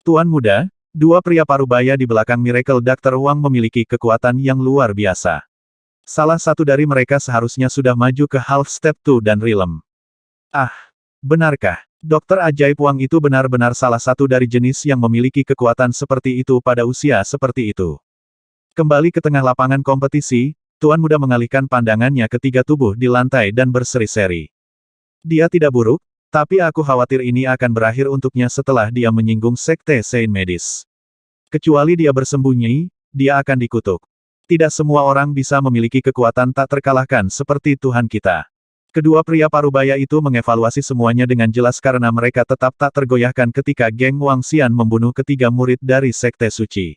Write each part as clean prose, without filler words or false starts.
Tuan Muda, dua pria parubaya di belakang Miracle Doctor Wang memiliki kekuatan yang luar biasa. Salah satu dari mereka seharusnya sudah maju ke Half Step 2 dan Realm. Ah, benarkah? Dokter ajaib Wang itu benar-benar salah satu dari jenis yang memiliki kekuatan seperti itu pada usia seperti itu. Kembali ke tengah lapangan kompetisi, Tuan Muda mengalihkan pandangannya ke tiga tubuh di lantai dan berseri-seri. Dia tidak buruk, tapi aku khawatir ini akan berakhir untuknya setelah dia menyinggung Sekte Saint Medis. Kecuali dia bersembunyi, dia akan dikutuk. Tidak semua orang bisa memiliki kekuatan tak terkalahkan seperti Tuhan kita. Kedua pria parubaya itu mengevaluasi semuanya dengan jelas karena mereka tetap tak tergoyahkan ketika geng Wang Xian membunuh ketiga murid dari Sekte Suci.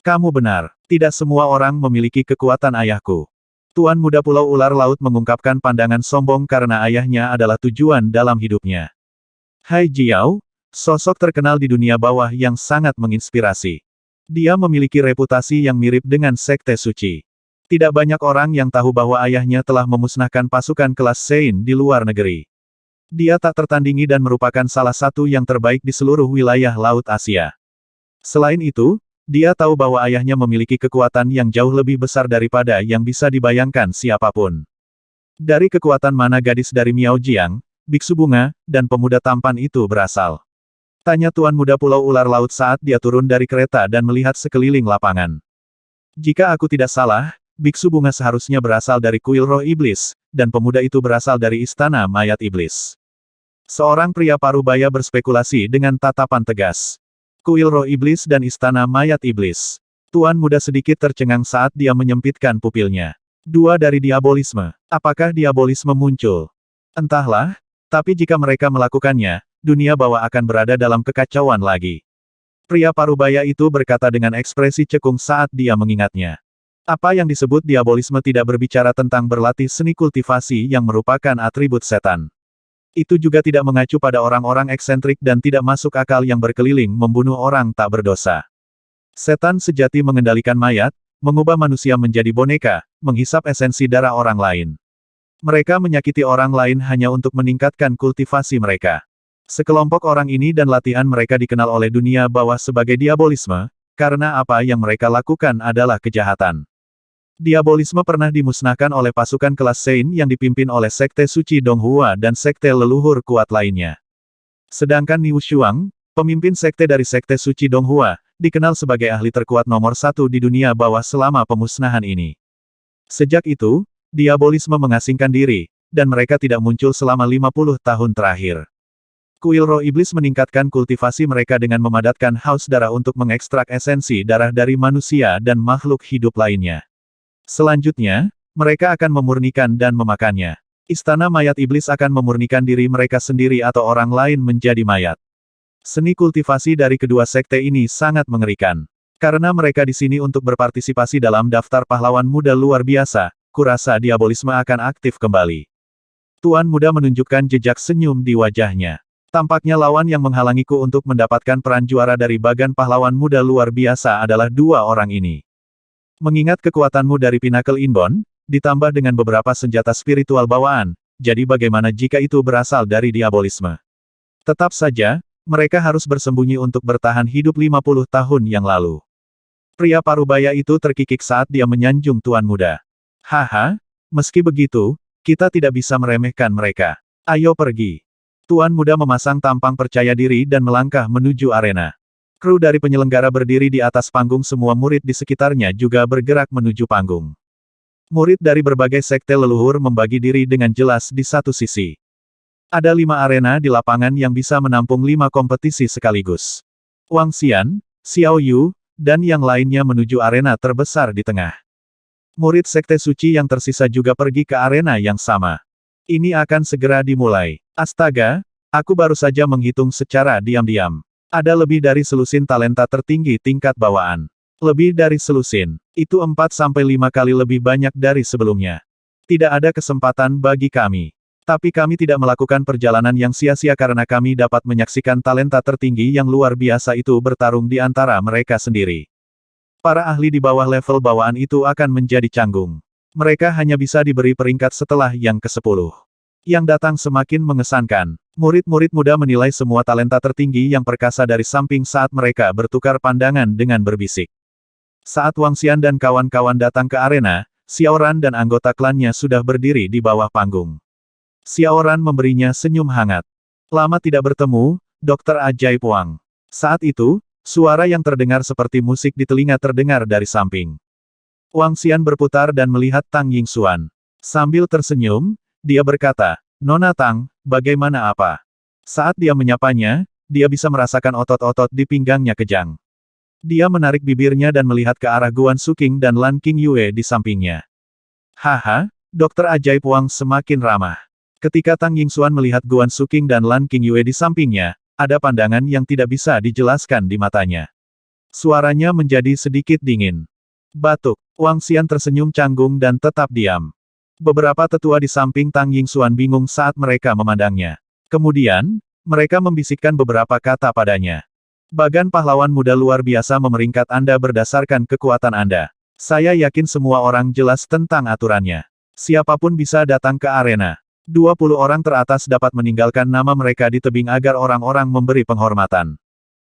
Kamu benar, tidak semua orang memiliki kekuatan ayahku. Tuan Muda Pulau Ular Laut mengungkapkan pandangan sombong karena ayahnya adalah tujuan dalam hidupnya. Hai Jiao, sosok terkenal di dunia bawah yang sangat menginspirasi. Dia memiliki reputasi yang mirip dengan Sekte Suci. Tidak banyak orang yang tahu bahwa ayahnya telah memusnahkan pasukan kelas Sein di luar negeri. Dia tak tertandingi dan merupakan salah satu yang terbaik di seluruh wilayah Laut Asia. Selain itu, dia tahu bahwa ayahnya memiliki kekuatan yang jauh lebih besar daripada yang bisa dibayangkan siapapun. Dari kekuatan mana gadis dari Miao Jiang, Biksu Bunga, dan pemuda tampan itu berasal? Tanya Tuan Muda Pulau Ular Laut saat dia turun dari kereta dan melihat sekeliling lapangan. Jika aku tidak salah, Biksu Bunga seharusnya berasal dari kuil roh iblis, dan pemuda itu berasal dari istana mayat iblis. Seorang pria parubaya berspekulasi dengan tatapan tegas. Kuil roh iblis dan istana mayat iblis. Tuan Muda sedikit tercengang saat dia menyempitkan pupilnya. Dua dari diabolisme. Apakah diabolisme muncul? Entahlah, tapi jika mereka melakukannya, dunia bawah akan berada dalam kekacauan lagi. Pria parubaya itu berkata dengan ekspresi cekung saat dia mengingatnya. Apa yang disebut diabolisme tidak berbicara tentang berlatih seni kultivasi yang merupakan atribut setan. Itu juga tidak mengacu pada orang-orang eksentrik dan tidak masuk akal yang berkeliling membunuh orang tak berdosa. Setan sejati mengendalikan mayat, mengubah manusia menjadi boneka, menghisap esensi darah orang lain. Mereka menyakiti orang lain hanya untuk meningkatkan kultivasi mereka. Sekelompok orang ini dan latihan mereka dikenal oleh dunia bawah sebagai diabolisme, karena apa yang mereka lakukan adalah kejahatan. Diabolisme pernah dimusnahkan oleh pasukan kelas Sein yang dipimpin oleh Sekte Suci Donghua dan Sekte Leluhur kuat lainnya. Sedangkan Niu Shuang, pemimpin sekte dari Sekte Suci Donghua, dikenal sebagai ahli terkuat nomor satu di dunia bawah selama pemusnahan ini. Sejak itu, diabolisme mengasingkan diri, dan mereka tidak muncul selama 50 tahun terakhir. Kuil roh iblis meningkatkan kultivasi mereka dengan memadatkan haus darah untuk mengekstrak esensi darah dari manusia dan makhluk hidup lainnya. Selanjutnya, mereka akan memurnikan dan memakannya. Istana mayat iblis akan memurnikan diri mereka sendiri atau orang lain menjadi mayat. Seni kultivasi dari kedua sekte ini sangat mengerikan. Karena mereka di sini untuk berpartisipasi dalam daftar pahlawan muda luar biasa, kurasa diabolisme akan aktif kembali. Tuan Muda menunjukkan jejak senyum di wajahnya. Tampaknya lawan yang menghalangiku untuk mendapatkan peran juara dari bagan pahlawan muda luar biasa adalah dua orang ini. Mengingat kekuatanmu dari Pinnacle Inborn, ditambah dengan beberapa senjata spiritual bawaan, jadi bagaimana jika itu berasal dari diabolisme? Tetap saja, mereka harus bersembunyi untuk bertahan hidup 50 tahun yang lalu. Pria parubaya itu terkikik saat dia menyanjung Tuan Muda. Haha, meski begitu, kita tidak bisa meremehkan mereka. Ayo pergi. Tuan Muda memasang tampang percaya diri dan melangkah menuju arena. Kru dari penyelenggara berdiri di atas panggung, semua murid di sekitarnya juga bergerak menuju panggung. Murid dari berbagai sekte leluhur membagi diri dengan jelas di satu sisi. Ada 5 arena di lapangan yang bisa menampung 5 kompetisi sekaligus. Wang Xian, Xiao Yu, dan yang lainnya menuju arena terbesar di tengah. Murid sekte suci yang tersisa juga pergi ke arena yang sama. Ini akan segera dimulai. Astaga, aku baru saja menghitung secara diam-diam. Ada lebih dari selusin talenta tertinggi tingkat bawaan. Lebih dari selusin. Itu 4-5 kali lebih banyak dari sebelumnya. Tidak ada kesempatan bagi kami. Tapi kami tidak melakukan perjalanan yang sia-sia karena kami dapat menyaksikan talenta tertinggi yang luar biasa itu bertarung di antara mereka sendiri. Para ahli di bawah level bawaan itu akan menjadi canggung. Mereka hanya bisa diberi peringkat setelah yang ke-10. Yang datang semakin mengesankan. Murid-murid muda menilai semua talenta tertinggi yang perkasa dari samping saat mereka bertukar pandangan dengan berbisik. Saat Wang Xian dan kawan-kawan datang ke arena, Xiaoran dan anggota klannya sudah berdiri di bawah panggung. Xiaoran memberinya senyum hangat. Lama tidak bertemu, Dokter Ajaib Wang. Saat itu, suara yang terdengar seperti musik di telinga terdengar dari samping. Wang Xian berputar dan melihat Tang Yingxuan. Sambil tersenyum, dia berkata, "Nona Tang, bagaimana apa?" Saat dia menyapanya, dia bisa merasakan otot-otot di pinggangnya kejang. Dia menarik bibirnya dan melihat ke arah Guan Suking dan Lan Qingyue di sampingnya. Haha, Dokter Ajaib Wang semakin ramah. Ketika Tang Yingxuan melihat Guan Suking dan Lan Qingyue di sampingnya, ada pandangan yang tidak bisa dijelaskan di matanya. Suaranya menjadi sedikit dingin. Batuk. Wang Xian tersenyum canggung dan tetap diam. Beberapa tetua di samping Tang Yingxuan bingung saat mereka memandangnya. Kemudian, mereka membisikkan beberapa kata padanya. Bagan pahlawan muda luar biasa memeringkat Anda berdasarkan kekuatan Anda. Saya yakin semua orang jelas tentang aturannya. Siapapun bisa datang ke arena. 20 orang teratas dapat meninggalkan nama mereka di tebing agar orang-orang memberi penghormatan.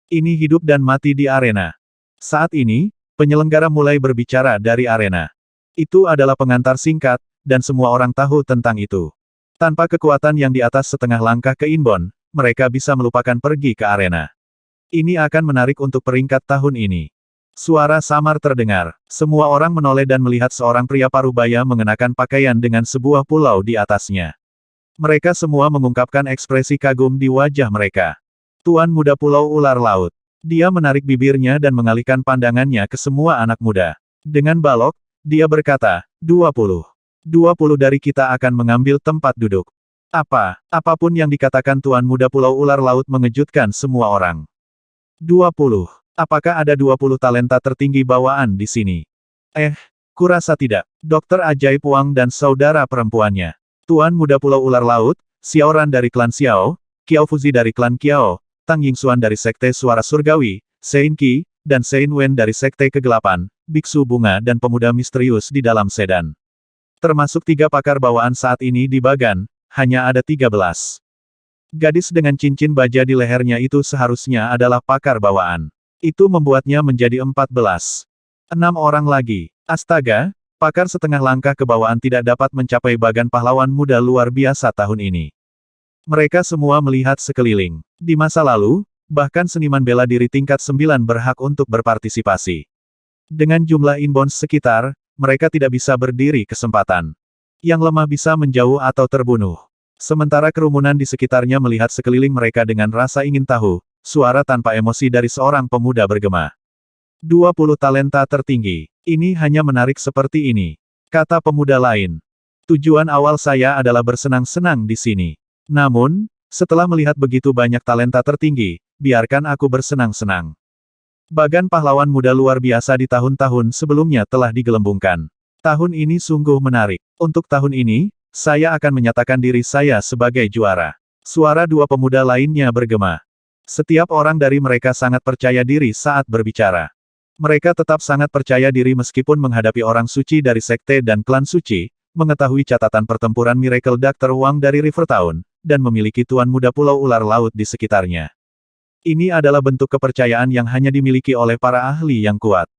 Ini hidup dan mati di arena. Saat ini, penyelenggara mulai berbicara dari arena. Itu adalah pengantar singkat, dan semua orang tahu tentang itu. Tanpa kekuatan yang di atas setengah langkah ke Inbon, mereka bisa melupakan pergi ke arena. Ini akan menarik untuk peringkat tahun ini. Suara samar terdengar. Semua orang menoleh dan melihat seorang pria parubaya mengenakan pakaian dengan sebuah pulau di atasnya. Mereka semua mengungkapkan ekspresi kagum di wajah mereka. Tuan Muda Pulau Ular Laut. Dia menarik bibirnya dan mengalihkan pandangannya ke semua anak muda. Dengan balok, dia berkata, 20. 20 dari kita akan mengambil tempat duduk. Apapun yang dikatakan Tuan Muda Pulau Ular Laut mengejutkan semua orang. 20. Apakah ada 20 talenta tertinggi bawaan di sini? Kurasa tidak. Dokter Ajaib Wang dan saudara perempuannya. Tuan Muda Pulau Ular Laut, Xiaoran dari klan Xiao, Qiao Fuzi dari klan Qiao, Tang Yingxuan dari Sekte Suara Surgawi, Sein Qi, dan Sein Wen dari Sekte Kegelapan, Biksu Bunga dan pemuda misterius di dalam sedan. Termasuk 3 pakar bawaan saat ini di Bagan, hanya ada 13. Gadis dengan cincin baja di lehernya itu seharusnya adalah pakar bawaan. Itu membuatnya menjadi 14. 6 orang lagi. Astaga, pakar setengah langkah ke bawaan tidak dapat mencapai Bagan pahlawan muda luar biasa tahun ini. Mereka semua melihat sekeliling. Di masa lalu, bahkan seniman bela diri tingkat 9 berhak untuk berpartisipasi. Dengan jumlah inbound sekitar, mereka tidak bisa berdiri kesempatan. Yang lemah bisa menjauh atau terbunuh. Sementara kerumunan di sekitarnya melihat sekeliling mereka dengan rasa ingin tahu, suara tanpa emosi dari seorang pemuda bergema. 20 talenta tertinggi. Ini hanya menarik seperti ini. Kata pemuda lain. Tujuan awal saya adalah bersenang-senang di sini. Namun, setelah melihat begitu banyak talenta tertinggi, biarkan aku bersenang-senang. Bagan pahlawan muda luar biasa di tahun-tahun sebelumnya telah digelembungkan. Tahun ini sungguh menarik. Untuk tahun ini, saya akan menyatakan diri saya sebagai juara. Suara 2 pemuda lainnya bergema. Setiap orang dari mereka sangat percaya diri saat berbicara. Mereka tetap sangat percaya diri meskipun menghadapi orang suci dari sekte dan klan suci, mengetahui catatan pertempuran Miracle Dr. Wang dari River Town, dan memiliki Tuan Muda Pulau Ular Laut di sekitarnya. Ini adalah bentuk kepercayaan yang hanya dimiliki oleh para ahli yang kuat.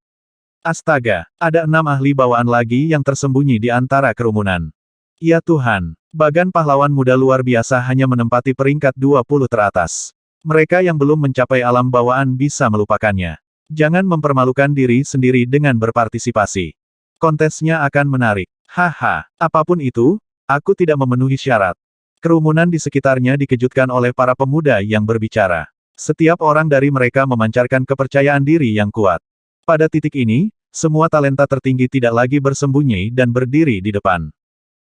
Astaga, ada 6 ahli bawaan lagi yang tersembunyi di antara kerumunan. Ya Tuhan, Bagan pahlawan muda luar biasa hanya menempati peringkat 20 teratas. Mereka yang belum mencapai alam bawaan bisa melupakannya. Jangan mempermalukan diri sendiri dengan berpartisipasi. Kontesnya akan menarik. Haha, apapun itu, aku tidak memenuhi syarat. Kerumunan di sekitarnya dikejutkan oleh para pemuda yang berbicara. Setiap orang dari mereka memancarkan kepercayaan diri yang kuat. Pada titik ini, semua talenta tertinggi tidak lagi bersembunyi dan berdiri di depan.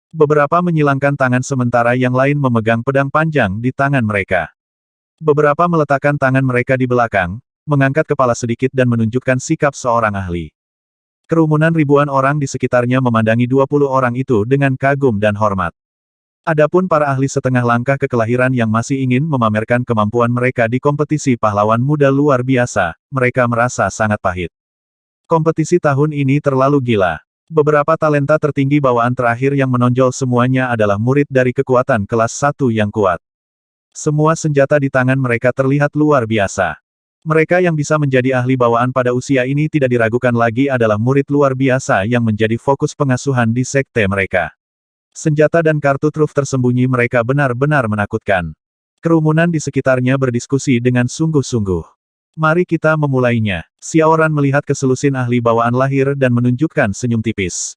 Beberapa menyilangkan tangan sementara yang lain memegang pedang panjang di tangan mereka. Beberapa meletakkan tangan mereka di belakang, mengangkat kepala sedikit dan menunjukkan sikap seorang ahli. Kerumunan ribuan orang di sekitarnya memandangi 20 orang itu dengan kagum dan hormat. Adapun para ahli setengah langkah kekelahiran yang masih ingin memamerkan kemampuan mereka di kompetisi pahlawan muda luar biasa, mereka merasa sangat pahit. Kompetisi tahun ini terlalu gila. Beberapa talenta tertinggi bawaan terakhir yang menonjol semuanya adalah murid dari kekuatan kelas 1 yang kuat. Semua senjata di tangan mereka terlihat luar biasa. Mereka yang bisa menjadi ahli bawaan pada usia ini tidak diragukan lagi adalah murid luar biasa yang menjadi fokus pengasuhan di sekte mereka. Senjata dan kartu truf tersembunyi mereka benar-benar menakutkan. Kerumunan di sekitarnya berdiskusi dengan sungguh-sungguh. Mari kita memulainya. Xiaoran melihat keselusin ahli bawaan lahir dan menunjukkan senyum tipis.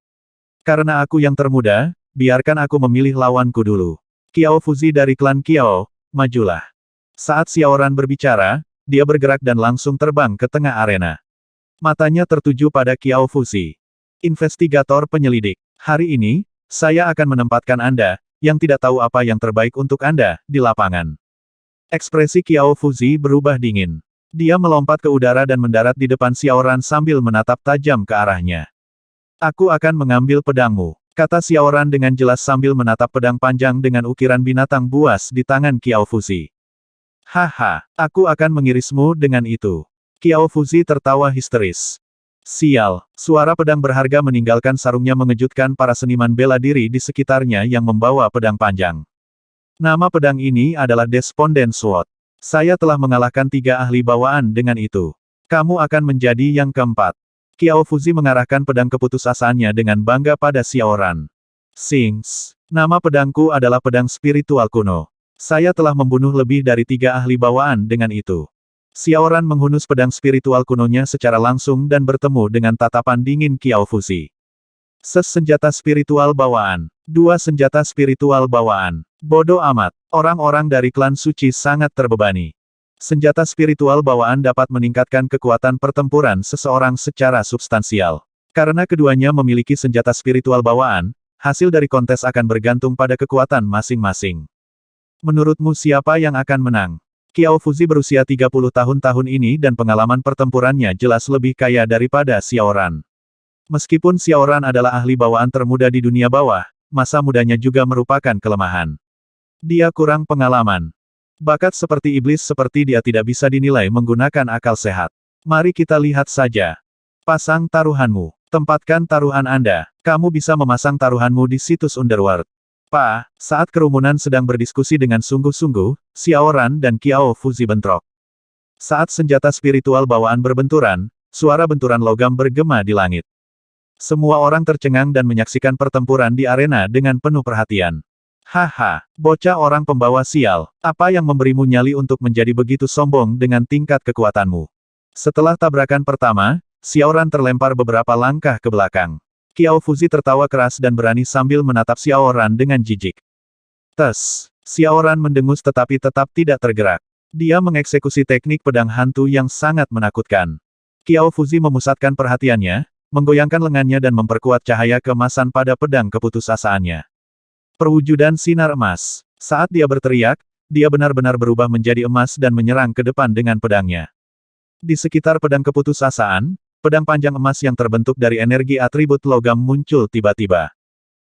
Karena aku yang termuda, biarkan aku memilih lawanku dulu. Qiao Fuzi dari klan Qiao, majulah. Saat Xiaoran berbicara, dia bergerak dan langsung terbang ke tengah arena. Matanya tertuju pada Qiao Fuzi. Investigator penyelidik. Hari ini, saya akan menempatkan Anda, yang tidak tahu apa yang terbaik untuk Anda, di lapangan. Ekspresi Qiao Fuzi berubah dingin. Dia melompat ke udara dan mendarat di depan Xiaoran sambil menatap tajam ke arahnya. Aku akan mengambil pedangmu, kata Xiaoran dengan jelas sambil menatap pedang panjang dengan ukiran binatang buas di tangan Qiao Fuzi. Haha, aku akan mengirismu dengan itu. Qiao Fuzi tertawa histeris. Sial, suara pedang berharga meninggalkan sarungnya mengejutkan para seniman bela diri di sekitarnya yang membawa pedang panjang. Nama pedang ini adalah Despondent Sword. Saya telah mengalahkan 3 ahli bawaan dengan itu. Kamu akan menjadi yang keempat. Qiao Fuzi mengarahkan pedang keputusasaannya dengan bangga pada Xiaoran. Sings, nama pedangku adalah pedang spiritual kuno. Saya telah membunuh lebih dari 3 ahli bawaan dengan itu. Xiaoran menghunus pedang spiritual kunonya secara langsung dan bertemu dengan tatapan dingin Qiao Fuzi. Senjata spiritual bawaan. 2 senjata spiritual bawaan. Bodoh amat. Orang-orang dari klan suci sangat terbebani. Senjata spiritual bawaan dapat meningkatkan kekuatan pertempuran seseorang secara substansial. Karena keduanya memiliki senjata spiritual bawaan, hasil dari kontes akan bergantung pada kekuatan masing-masing. Menurutmu siapa yang akan menang? Qiao Fuzi berusia 30 tahun ini dan pengalaman pertempurannya jelas lebih kaya daripada Xiaoran. Meskipun Xiaoran adalah ahli bawaan termuda di dunia bawah, masa mudanya juga merupakan kelemahan. Dia kurang pengalaman. Bakat seperti iblis seperti dia tidak bisa dinilai menggunakan akal sehat. Mari kita lihat saja. Pasang taruhanmu. Tempatkan taruhan Anda. Kamu bisa memasang taruhanmu di situs Underworld. Saat kerumunan sedang berdiskusi dengan sungguh-sungguh, Xiaoran dan Qiao Fuzi bentrok. Saat senjata spiritual bawaan berbenturan, suara benturan logam bergema di langit. Semua orang tercengang dan menyaksikan pertempuran di arena dengan penuh perhatian. Haha, bocah orang pembawa sial, apa yang memberimu nyali untuk menjadi begitu sombong dengan tingkat kekuatanmu? Setelah tabrakan pertama, Xiaoran terlempar beberapa langkah ke belakang. Qiao Fuzi tertawa keras dan berani sambil menatap Xiaoran dengan jijik. Xiaoran mendengus tetapi tetap tidak tergerak. Dia mengeksekusi teknik pedang hantu yang sangat menakutkan. Qiao Fuzi memusatkan perhatiannya, menggoyangkan lengannya dan memperkuat cahaya keemasan pada pedang keputusasaannya. Perwujudan sinar emas. Saat dia berteriak, dia benar-benar berubah menjadi emas dan menyerang ke depan dengan pedangnya. Di sekitar pedang keputusasaan, pedang panjang emas yang terbentuk dari energi atribut logam muncul tiba-tiba.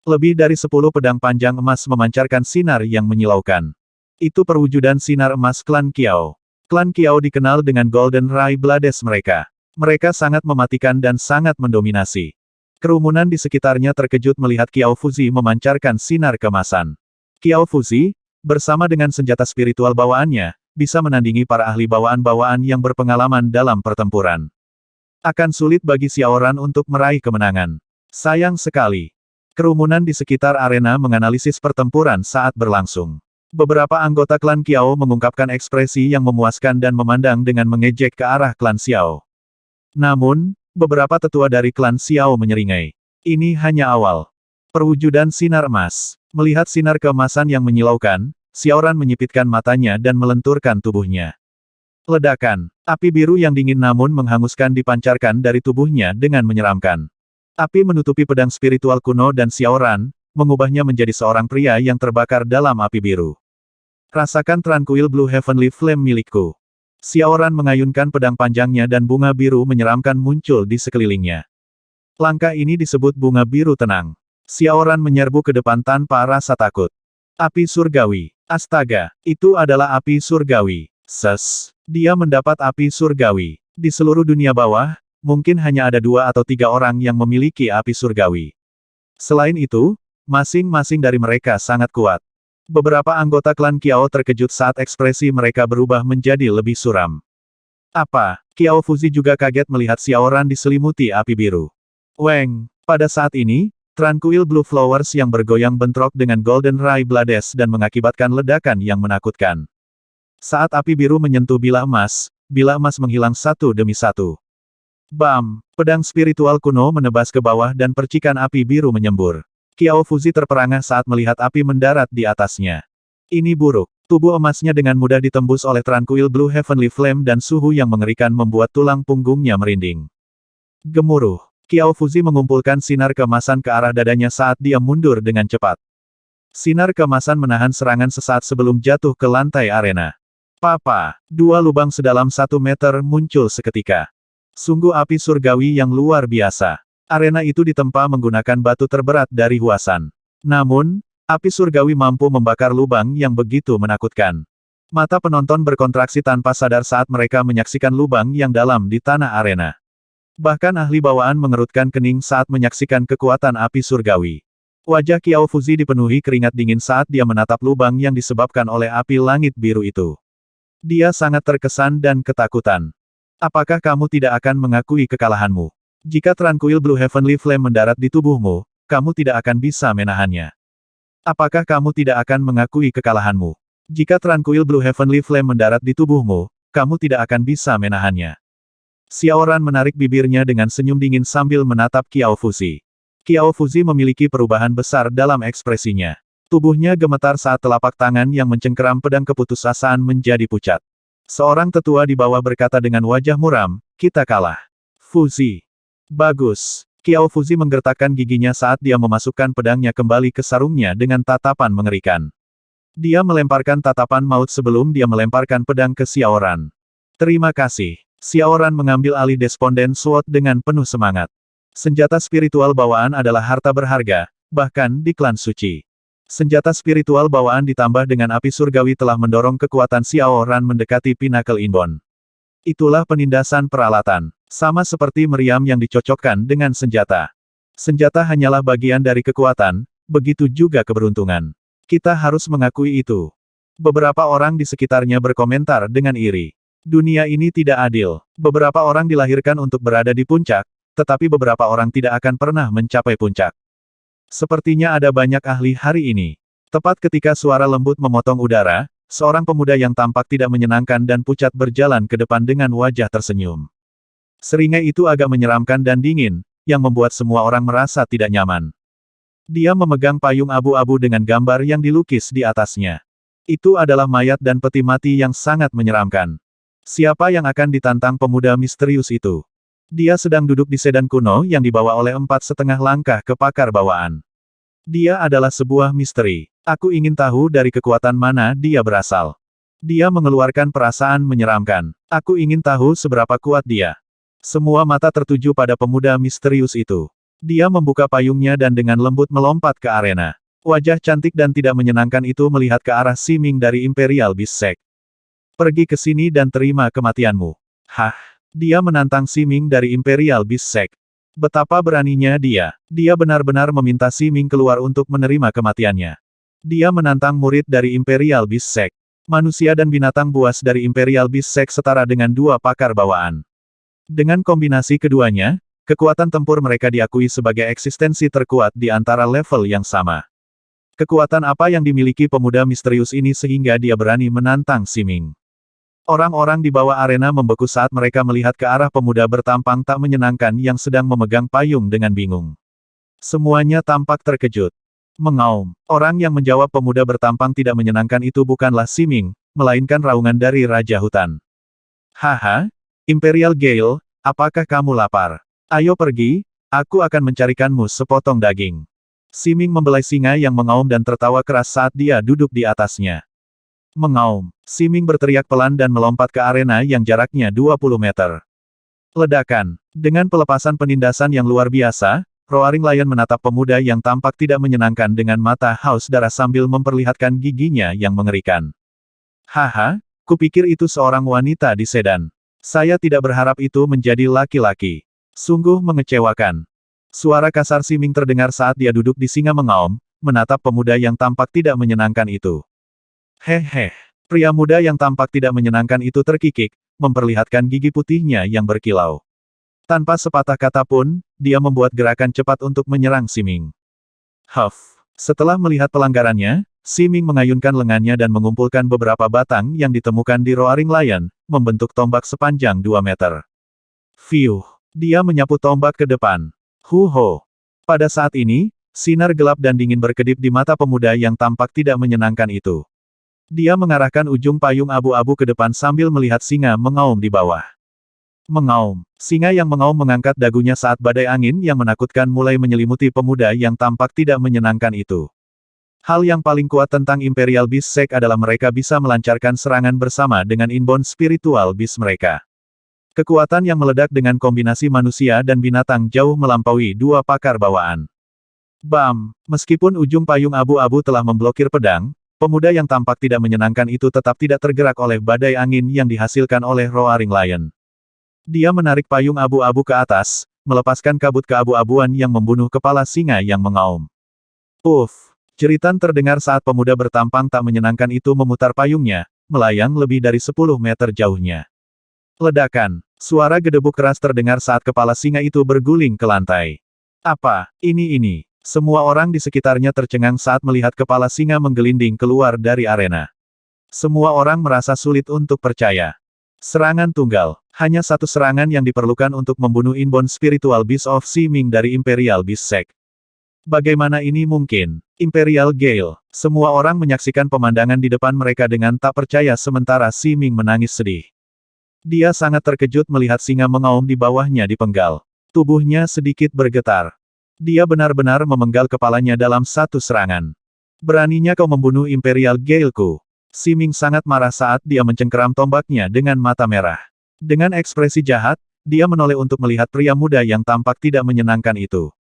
Lebih dari 10 pedang panjang emas memancarkan sinar yang menyilaukan. Itu perwujudan sinar emas klan Qiao. Klan Qiao dikenal dengan Golden Ray Blades mereka. Mereka sangat mematikan dan sangat mendominasi. Kerumunan di sekitarnya terkejut melihat Qiao Fuzi memancarkan sinar keemasan. Qiao Fuzi, bersama dengan senjata spiritual bawaannya, bisa menandingi para ahli bawaan-bawaan yang berpengalaman dalam pertempuran. Akan sulit bagi Xiaoran untuk meraih kemenangan. Sayang sekali. Kerumunan di sekitar arena menganalisis pertempuran saat berlangsung. Beberapa anggota klan Qiao mengungkapkan ekspresi yang memuaskan dan memandang dengan mengejek ke arah klan Xiao. Namun, beberapa tetua dari klan Xiao menyeringai. Ini hanya awal. Perwujudan sinar emas. Melihat sinar keemasan yang menyilaukan, Xiaoran menyipitkan matanya dan melenturkan tubuhnya. Ledakan. Api biru yang dingin namun menghanguskan dipancarkan dari tubuhnya dengan menyeramkan. Api menutupi pedang spiritual kuno dan Xiaoran, mengubahnya menjadi seorang pria yang terbakar dalam api biru. Rasakan Tranquil Blue Heavenly Flame milikku. Xiaoran mengayunkan pedang panjangnya dan bunga biru menyeramkan muncul di sekelilingnya. Langkah ini disebut bunga biru tenang. Xiaoran menyerbu ke depan tanpa rasa takut. Api surgawi. Astaga, itu adalah api surgawi. Dia mendapat api surgawi. Di seluruh dunia bawah, mungkin hanya ada 2 atau 3 orang yang memiliki api surgawi. Selain itu, masing-masing dari mereka sangat kuat. Beberapa anggota klan Qiao terkejut saat ekspresi mereka berubah menjadi lebih suram. Apa? Qiao Fuzi juga kaget melihat Xiaoran diselimuti api biru. Weng, pada saat ini, Tranquil Blue Flowers yang bergoyang bentrok dengan Golden Ray Blades dan mengakibatkan ledakan yang menakutkan. Saat api biru menyentuh bilah emas menghilang satu demi satu. Bam! Pedang spiritual kuno menebas ke bawah dan percikan api biru menyembur. Qiao Fuzi terperangah saat melihat api mendarat di atasnya. Ini buruk. Tubuh emasnya dengan mudah ditembus oleh Tranquil Blue Heavenly Flame dan suhu yang mengerikan membuat tulang punggungnya merinding. Gemuruh. Qiao Fuzi mengumpulkan sinar keemasan ke arah dadanya saat dia mundur dengan cepat. Sinar keemasan menahan serangan sesaat sebelum jatuh ke lantai arena. Papa, 2 lubang sedalam 1 meter muncul seketika. Sungguh api surgawi yang luar biasa. Arena itu ditempa menggunakan batu terberat dari Huasan. Namun, api surgawi mampu membakar lubang yang begitu menakutkan. Mata penonton berkontraksi tanpa sadar saat mereka menyaksikan lubang yang dalam di tanah arena. Bahkan ahli bawaan mengerutkan kening saat menyaksikan kekuatan api surgawi. Wajah Qiao Fuzi dipenuhi keringat dingin saat dia menatap lubang yang disebabkan oleh api langit biru itu. Dia sangat terkesan dan ketakutan. Apakah kamu tidak akan mengakui kekalahanmu? Jika Tranquil Blue Heavenly Flame mendarat di tubuhmu, kamu tidak akan bisa menahannya. Apakah kamu tidak akan mengakui kekalahanmu? Jika Tranquil Blue Heavenly Flame mendarat di tubuhmu, kamu tidak akan bisa menahannya. Xiaoran menarik bibirnya dengan senyum dingin sambil menatap Qiao Fuzi. Qiao Fuzi memiliki perubahan besar dalam ekspresinya. Tubuhnya gemetar saat telapak tangan yang mencengkeram pedang keputusasaan menjadi pucat. Seorang tetua di bawah berkata dengan wajah muram, "Kita kalah." Fuzi. Bagus. Qiao Fuzi menggertakkan giginya saat dia memasukkan pedangnya kembali ke sarungnya dengan tatapan mengerikan. Dia melemparkan tatapan maut sebelum dia melemparkan pedang ke Xiaoran. Terima kasih. Xiaoran mengambil alih Despondent Sword dengan penuh semangat. Senjata spiritual bawaan adalah harta berharga, bahkan di klan suci. Senjata spiritual bawaan ditambah dengan api surgawi telah mendorong kekuatan Xiaoran mendekati Pinnacle Inborn. Itulah penindasan peralatan. Sama seperti meriam yang dicocokkan dengan senjata. Senjata hanyalah bagian dari kekuatan, begitu juga keberuntungan. Kita harus mengakui itu. Beberapa orang di sekitarnya berkomentar dengan iri. Dunia ini tidak adil. Beberapa orang dilahirkan untuk berada di puncak, tetapi beberapa orang tidak akan pernah mencapai puncak. Sepertinya ada banyak ahli hari ini. Tepat ketika suara lembut memotong udara, seorang pemuda yang tampak tidak menyenangkan dan pucat berjalan ke depan dengan wajah tersenyum. Seringai itu agak menyeramkan dan dingin, yang membuat semua orang merasa tidak nyaman. Dia memegang payung abu-abu dengan gambar yang dilukis di atasnya. Itu adalah mayat dan peti mati yang sangat menyeramkan. Siapa yang akan ditantang pemuda misterius itu? Dia sedang duduk di sedan kuno yang dibawa oleh 4,5 langkah ke pakar bawaan. Dia adalah sebuah misteri. Aku ingin tahu dari kekuatan mana dia berasal. Dia mengeluarkan perasaan menyeramkan. Aku ingin tahu seberapa kuat dia. Semua mata tertuju pada pemuda misterius itu. Dia membuka payungnya dan dengan lembut melompat ke arena. Wajah cantik dan tidak menyenangkan itu melihat ke arah Siming dari Imperial Beast Sect. Pergi ke sini dan terima kematianmu. Hah? Dia menantang Siming dari Imperial Beast Sect. Betapa beraninya dia. Dia benar-benar meminta Siming keluar untuk menerima kematiannya. Dia menantang murid dari Imperial Beast Sect. Manusia dan binatang buas dari Imperial Beast Sect setara dengan 2 pakar bawaan. Dengan kombinasi keduanya, kekuatan tempur mereka diakui sebagai eksistensi terkuat di antara level yang sama. Kekuatan apa yang dimiliki pemuda misterius ini sehingga dia berani menantang Siming? Orang-orang di bawah arena membeku saat mereka melihat ke arah pemuda bertampang tak menyenangkan yang sedang memegang payung dengan bingung. Semuanya tampak terkejut. Mengaum. Orang yang menjawab pemuda bertampang tidak menyenangkan itu bukanlah Siming, melainkan raungan dari Raja Hutan. Haha, Imperial Gale, apakah kamu lapar? Ayo pergi, aku akan mencarikanmu sepotong daging. Siming membelai singa yang mengaum dan tertawa keras saat dia duduk di atasnya. Mengaum. Siming berteriak pelan dan melompat ke arena yang jaraknya 20 meter. Ledakan. Dengan pelepasan penindasan yang luar biasa, Roaring Lion menatap pemuda yang tampak tidak menyenangkan dengan mata haus darah sambil memperlihatkan giginya yang mengerikan. Haha, kupikir itu seorang wanita di sedan. Saya tidak berharap itu menjadi laki-laki. Sungguh mengecewakan. Suara kasar Si Ming terdengar saat dia duduk di singa mengaum, menatap pemuda yang tampak tidak menyenangkan itu. Hehe. Pria muda yang tampak tidak menyenangkan itu terkikik, memperlihatkan gigi putihnya yang berkilau. Tanpa sepatah kata pun, dia membuat gerakan cepat untuk menyerang Si Ming. Huff. Setelah melihat pelanggarannya, Si Ming mengayunkan lengannya dan mengumpulkan beberapa batang yang ditemukan di Roaring Lion, membentuk tombak sepanjang 2 meter. Fiuh. Dia menyapu tombak ke depan. Hu-ho. Pada saat ini, sinar gelap dan dingin berkedip di mata pemuda yang tampak tidak menyenangkan itu. Dia mengarahkan ujung payung abu-abu ke depan sambil melihat singa mengaum di bawah. Mengaum. Singa yang mengaum mengangkat dagunya saat badai angin yang menakutkan mulai menyelimuti pemuda yang tampak tidak menyenangkan itu. Hal yang paling kuat tentang Imperial Beast Sect adalah mereka bisa melancarkan serangan bersama dengan inbound spiritual beast mereka. Kekuatan yang meledak dengan kombinasi manusia dan binatang jauh melampaui 2 pakar bawaan. Bam! Meskipun ujung payung abu-abu telah memblokir pedang, pemuda yang tampak tidak menyenangkan itu tetap tidak tergerak oleh badai angin yang dihasilkan oleh Roaring Lion. Dia menarik payung abu-abu ke atas, melepaskan kabut keabu-abuan yang membunuh kepala singa yang mengaum. Puff! Jeritan terdengar saat pemuda bertampang tak menyenangkan itu memutar payungnya, melayang lebih dari 10 meter jauhnya. Ledakan. Suara gedebuk keras terdengar saat kepala singa itu berguling ke lantai. Apa, ini? Semua orang di sekitarnya tercengang saat melihat kepala singa menggelinding keluar dari arena. Semua orang merasa sulit untuk percaya. Serangan tunggal. Hanya satu serangan yang diperlukan untuk membunuh inbound spiritual beast of Si Ming dari Imperial Beast Sect. Bagaimana ini mungkin? Imperial Gale. Semua orang menyaksikan pemandangan di depan mereka dengan tak percaya sementara Si Ming menangis sedih. Dia sangat terkejut melihat singa mengaum di bawahnya dipenggal. Tubuhnya sedikit bergetar. Dia benar-benar memenggal kepalanya dalam satu serangan. Beraninya kau membunuh Imperial Gale-ku. Si Ming sangat marah saat dia mencengkeram tombaknya dengan mata merah. Dengan ekspresi jahat, dia menoleh untuk melihat pria muda yang tampak tidak menyenangkan itu.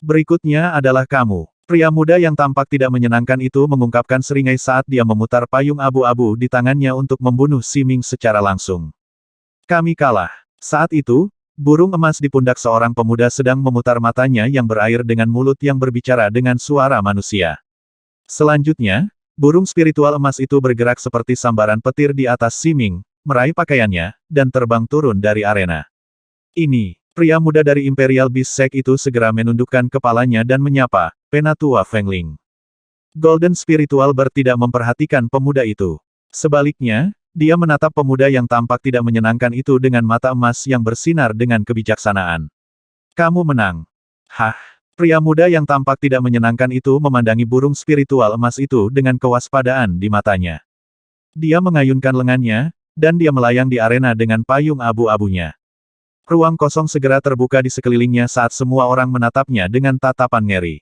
Berikutnya adalah kamu. Pria muda yang tampak tidak menyenangkan itu mengungkapkan seringai saat dia memutar payung abu-abu di tangannya untuk membunuh Si Ming secara langsung. Kami kalah. Saat itu, burung emas di pundak seorang pemuda sedang memutar matanya yang berair dengan mulut yang berbicara dengan suara manusia. Selanjutnya, burung spiritual emas itu bergerak seperti sambaran petir di atas Si Ming, meraih pakaiannya, dan terbang turun dari arena. Ini, pria muda dari Imperial Beast Sect itu segera menundukkan kepalanya dan menyapa, Penatua Fengling. Golden Spiritual Bird tidak memperhatikan pemuda itu. Sebaliknya, dia menatap pemuda yang tampak tidak menyenangkan itu dengan mata emas yang bersinar dengan kebijaksanaan. Kamu menang. Hah? Pria muda yang tampak tidak menyenangkan itu memandangi burung spiritual emas itu dengan kewaspadaan di matanya. Dia mengayunkan lengannya, dan dia melayang di arena dengan payung abu-abunya. Ruang kosong segera terbuka di sekelilingnya saat semua orang menatapnya dengan tatapan ngeri.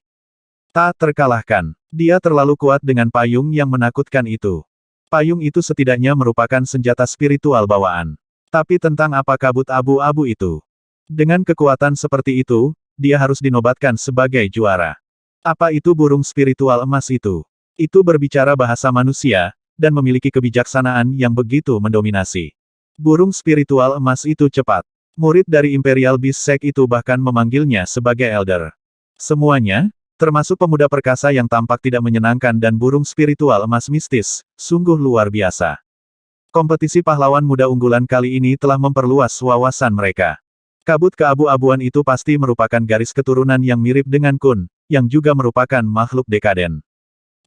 Tak terkalahkan. Dia terlalu kuat dengan payung yang menakutkan itu. Payung itu setidaknya merupakan senjata spiritual bawaan. Tapi tentang apa kabut abu-abu itu? Dengan kekuatan seperti itu, dia harus dinobatkan sebagai juara. Apa itu burung spiritual emas itu? Itu berbicara bahasa manusia, dan memiliki kebijaksanaan yang begitu mendominasi. Burung spiritual emas itu cepat. Murid dari Imperial Beast Sect itu bahkan memanggilnya sebagai Elder. Semuanya, termasuk pemuda perkasa yang tampak tidak menyenangkan dan burung spiritual emas mistis, sungguh luar biasa. Kompetisi pahlawan muda unggulan kali ini telah memperluas wawasan mereka. Kabut keabu-abuan itu pasti merupakan garis keturunan yang mirip dengan Kun, yang juga merupakan makhluk dekaden.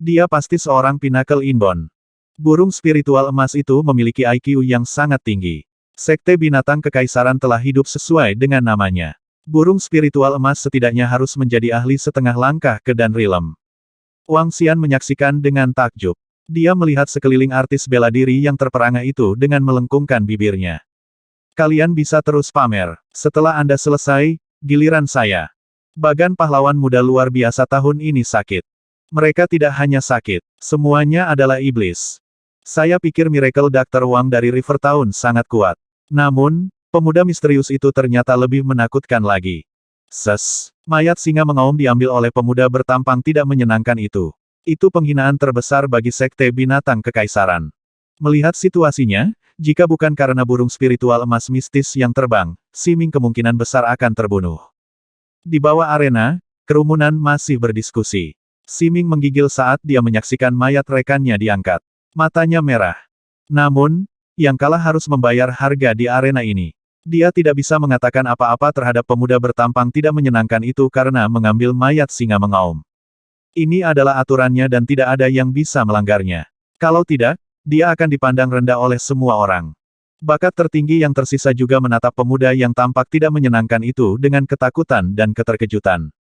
Dia pasti seorang pinnacle inbound. Burung spiritual emas itu memiliki IQ yang sangat tinggi. Sekte binatang kekaisaran telah hidup sesuai dengan namanya. Burung spiritual emas setidaknya harus menjadi ahli setengah langkah ke Dan Realm. Wang Xian menyaksikan dengan takjub. Dia melihat sekeliling artis bela diri yang terperangah itu dengan melengkungkan bibirnya. Kalian bisa terus pamer. Setelah Anda selesai, giliran saya. Bagan pahlawan muda luar biasa tahun ini sakit. Mereka tidak hanya sakit, semuanya adalah iblis. Saya pikir Miracle Dr. Wang dari River Town sangat kuat. Namun, pemuda misterius itu ternyata lebih menakutkan lagi. Mayat singa mengaum diambil oleh pemuda bertampang tidak menyenangkan itu. Itu penghinaan terbesar bagi sekte binatang kekaisaran. Melihat situasinya, Jika bukan karena burung spiritual emas mistis yang terbang, Siming kemungkinan besar akan terbunuh. Di bawah arena, kerumunan masih berdiskusi. Siming menggigil saat dia menyaksikan mayat rekannya diangkat. Matanya merah. Namun, yang kalah harus membayar harga di arena ini. Dia tidak bisa mengatakan apa-apa terhadap pemuda bertampang tidak menyenangkan itu karena mengambil mayat singa mengaum. Ini adalah aturannya dan tidak ada yang bisa melanggarnya. Kalau tidak, dia akan dipandang rendah oleh semua orang. Bakat tertinggi yang tersisa juga menatap pemuda yang tampak tidak menyenangkan itu dengan ketakutan dan keterkejutan.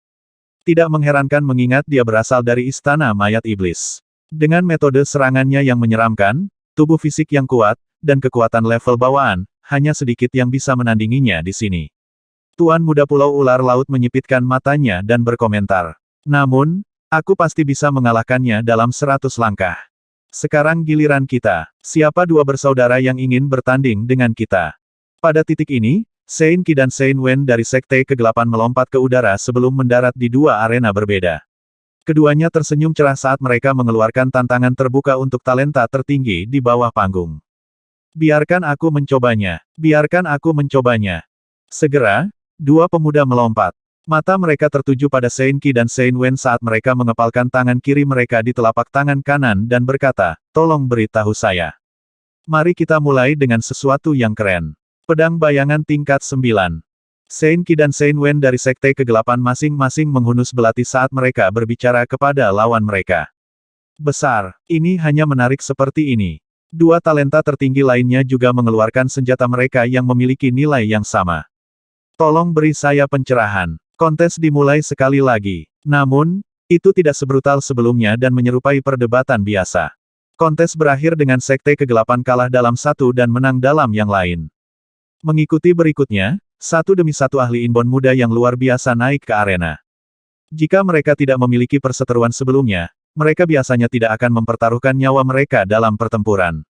Tidak mengherankan mengingat dia berasal dari istana mayat iblis. Dengan metode serangannya yang menyeramkan, tubuh fisik yang kuat, dan kekuatan level bawaan, hanya sedikit yang bisa menandinginya di sini. Tuan Muda Pulau Ular Laut menyipitkan matanya dan berkomentar. Namun, aku pasti bisa mengalahkannya dalam 100 langkah. Sekarang giliran kita. Siapa dua bersaudara yang ingin bertanding dengan kita? Pada titik ini, Sein Qi dan Sein Wen dari Sekte Kegelapan melompat ke udara sebelum mendarat di dua arena berbeda. Keduanya tersenyum cerah saat mereka mengeluarkan tantangan terbuka untuk talenta tertinggi di bawah panggung. Biarkan aku mencobanya. Biarkan aku mencobanya. Segera, dua pemuda melompat. Mata mereka tertuju pada Sein Qi dan Sein Wen saat mereka mengepalkan tangan kiri mereka di telapak tangan kanan dan berkata, "Tolong beritahu saya. Mari kita mulai dengan sesuatu yang keren." Pedang bayangan tingkat 9. Sein Qi dan Sein Wen dari Sekte Kegelapan masing-masing menghunus belati saat mereka berbicara kepada lawan mereka. Besar, ini hanya menarik seperti ini. Dua talenta tertinggi lainnya juga mengeluarkan senjata mereka yang memiliki nilai yang sama. Tolong beri saya pencerahan. Kontes dimulai sekali lagi. Namun, itu tidak sebrutal sebelumnya dan menyerupai perdebatan biasa. Kontes berakhir dengan Sekte Kegelapan kalah dalam satu dan menang dalam yang lain. Mengikuti berikutnya, satu demi satu ahli inbon muda yang luar biasa naik ke arena. Jika mereka tidak memiliki perseteruan sebelumnya, mereka biasanya tidak akan mempertaruhkan nyawa mereka dalam pertempuran.